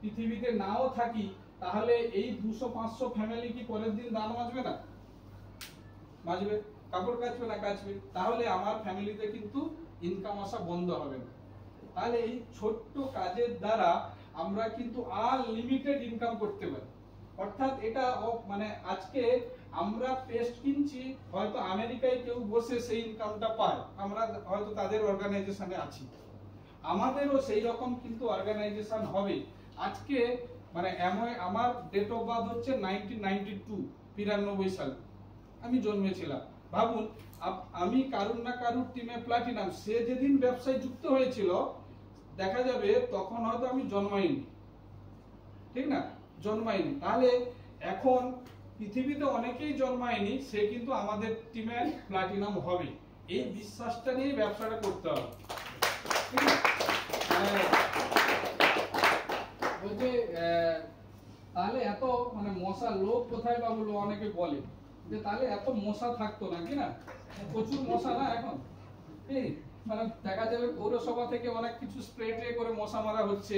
পৃথিবীতে নাও থাকি, তাহলে এই 200-500 ফ্যামিলি কি পরের দিন দান মাজবে না? মাজবে। কাপড় কাচবে না? কাচবে। তাহলে আমার ফ্যামিলিতে কিন্তু ইনকাম আসা বন্ধ হবে না। তাহলে এই ছোট্ট কাজের দ্বারা আমরা কিন্তু আনলিমিটেড ইনকাম করতে পারি। অর্থাৎ এটা মানে আজকে আমরা পেস্ট কিনছি, হয়তো আমেরিকায় কেউ বসে সেই ইনকামটা পায়, আমরা হয়তো তাদের অর্গানাইজেশনে আছি, আমাদেরও সেই রকম কিন্তু অর্গানাইজেশন হবে। আজকে মানে আমার ডেট অফ বার্থ হচ্ছে 1992 সালে আমি জন্মেছিলাম। ভাবুন, আমি কারুর না কারুর টিমে প্লাটিনাম, সে যেদিন ব্যবসায় যুক্ত হয়েছিল দেখা যাবে তখন হয়তো আমি জন্মাইনি, ঠিক না? জন্মাইনি। তাহলে এখন পৃথিবীতে অনেকেই জন্মায়নি, সে কিন্তু আমাদের টিমে প্লাটিনাম হবে। এই বিশ্বাসটা নিয়ে ব্যবসাটা করতে হবে, ঠিক না? বলছে তাহলে এত মানে মশা লোক কোথায় পাবো, অনেকে বলে যে তাহলে এত মশা থাকতো না, কি না? প্রচুর মশা না এখন, মানে দেখা যাবে পৌরসভা থেকে অনেক কিছু স্প্রে ট্রে করে মশা মারা হচ্ছে,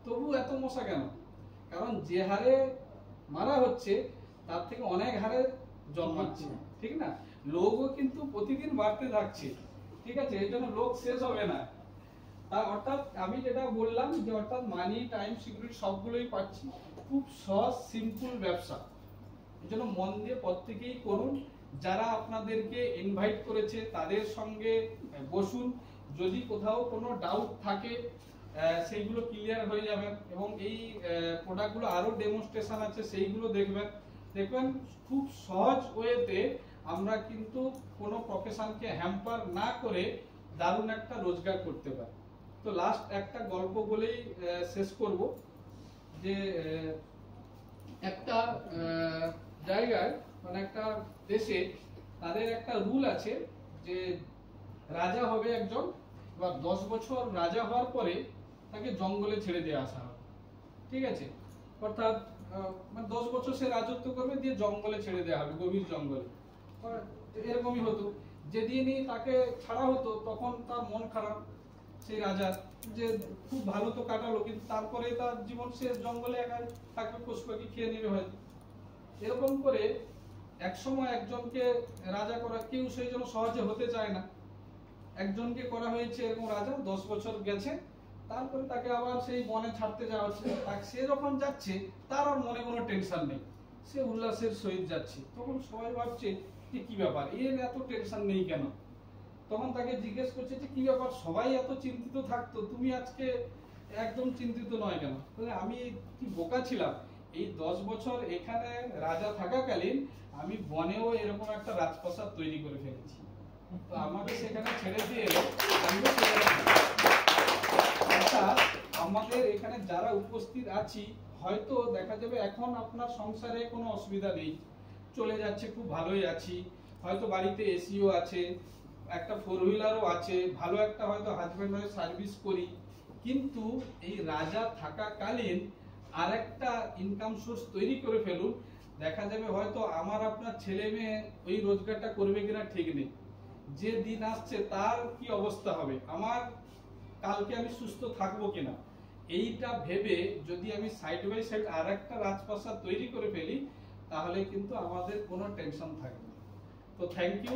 তবু এত মশা কেন? কারণ যে হারে মারা হচ্ছে তার থেকে অনেক হারে জন্মাচ্ছে, ঠিক না? লোকও কিন্তু প্রতিদিন বাড়তে থাকছে, ঠিক আছে? এই জন্য লোক শেষ হবে না। অর্থাৎ আমি যেটা বললাম যে অর্থাৎ মানি, টাইম, সিকিউরিটি সবগুলোই পাচ্ছি, খুব সহজ সিম্পল ব্যবসা। এই জন্য মন দিয়ে প্রত্যেকেই করুন। যারা আপনাদেরকে ইনভাইট করেছে তাদের সঙ্গে বসুন, যদি কোথাও কোনো ডাউট থাকে সেইগুলো ক্লিয়ার হয়ে যাবে, এবং এই প্রোডাক্টগুলো আরো ডেমনস্ট্রেশন আছে সেইগুলো দেখবেন খুব সহজ ওয়েতে আমরা কিন্তু কোনো প্রফেশনকে হ্যাম্পার না করে দারুণ একটা রোজগার করতে পারি। তো লাস্ট একটা গল্প বলেই শেষ করব, যে একটা জায়গায় মানে একটা দেশে তাদের একটা রুল আছে যে রাজা হবে একজন, এবার 10 বছর রাজা হওয়ার পরে তাকে জঙ্গলে ছেড়ে দিয়ে আসা হবে, ঠিক আছে? অর্থাৎ মানে 10 বছর সে রাজত্ব করবে, দিয়ে জঙ্গলে ছেড়ে দেওয়া হবে, গভীর জঙ্গলে। এরকমই হতো, যেদিনই তাকে ছাড়া হতো তখন তার মন খারাপ, সেই রাজার, যে খুব ভালো তো কাটালো, কিন্তু তারপরে তার জীবন শেষ, জঙ্গলে একা থাকবে, পশু পাখি খেয়ে নেবে হয়তো। এরকম করে একসময় একজনকে রাজা করা, কেউ সেই জন্য সহজে হতে চায় না, একজনকে করা হয়েছে এরকম রাজা, 10 বছর গেছে, তারপরে তাকে আবার সেই বনে ছাড়তে যাওয়া হচ্ছে। সে যখন যাচ্ছে তার আর মনে কোনো টেনশন নেই, সে উল্লাসের সহিত যাচ্ছে। তখন সবাই ভাবছে যে কি ব্যাপার, এর এত টেনশন নেই কেন? তখন তাকে জিজ্ঞেস করছে যে কি ব্যাপার, সবাই এত চিন্তিত থাকতো, তুমি আজকে একদম চিন্তিত নয় কেন? আমি কি বোকা ছিলাম, এই 10 বছর এখানে রাজা থাকাকালীন আমি বনেও এরকম একটা রাজপ্রাসাদ তৈরি করে ফেলেছি, তো আমাকে সেখানে ছেড়ে দিয়ে আমাদের এখানে যারা উপস্থিত আছি, হয়তো দেখা যাবে এখন আপনার সংসারে কোনো অসুবিধা নেই, চলে যাচ্ছে, খুব ভালোই আছি, হয়তো বাড়িতে এসিও আছে, একটা 4 হুইলারও আছে, ভালো একটা হয়তো হাজবেন্ড ওয়াইফ সার্ভিস করি, কিন্তু এই রাজা থাকাকালীন আরেকটা ইনকাম সোর্স তৈরি করে ফেলুন, দেখা যাবে হয়তো আমার আপনার ছেলে মেয়ে ওই রোজগারটা করবে কিনা ঠিক নেই, যে দিন আসছে তার কি অবস্থা হবে, আমার কালকে আমি সুস্থ থাকবো কিনা, এইটা ভেবে যদি আমি সাইড বাই সাইড আরেকটা রাজপ্রাসাদ তৈরি করে ফেলি, তাহলে কিন্তু আমাদের কোনো টেনশন থাকবে না। তো থ্যাংক ইউ।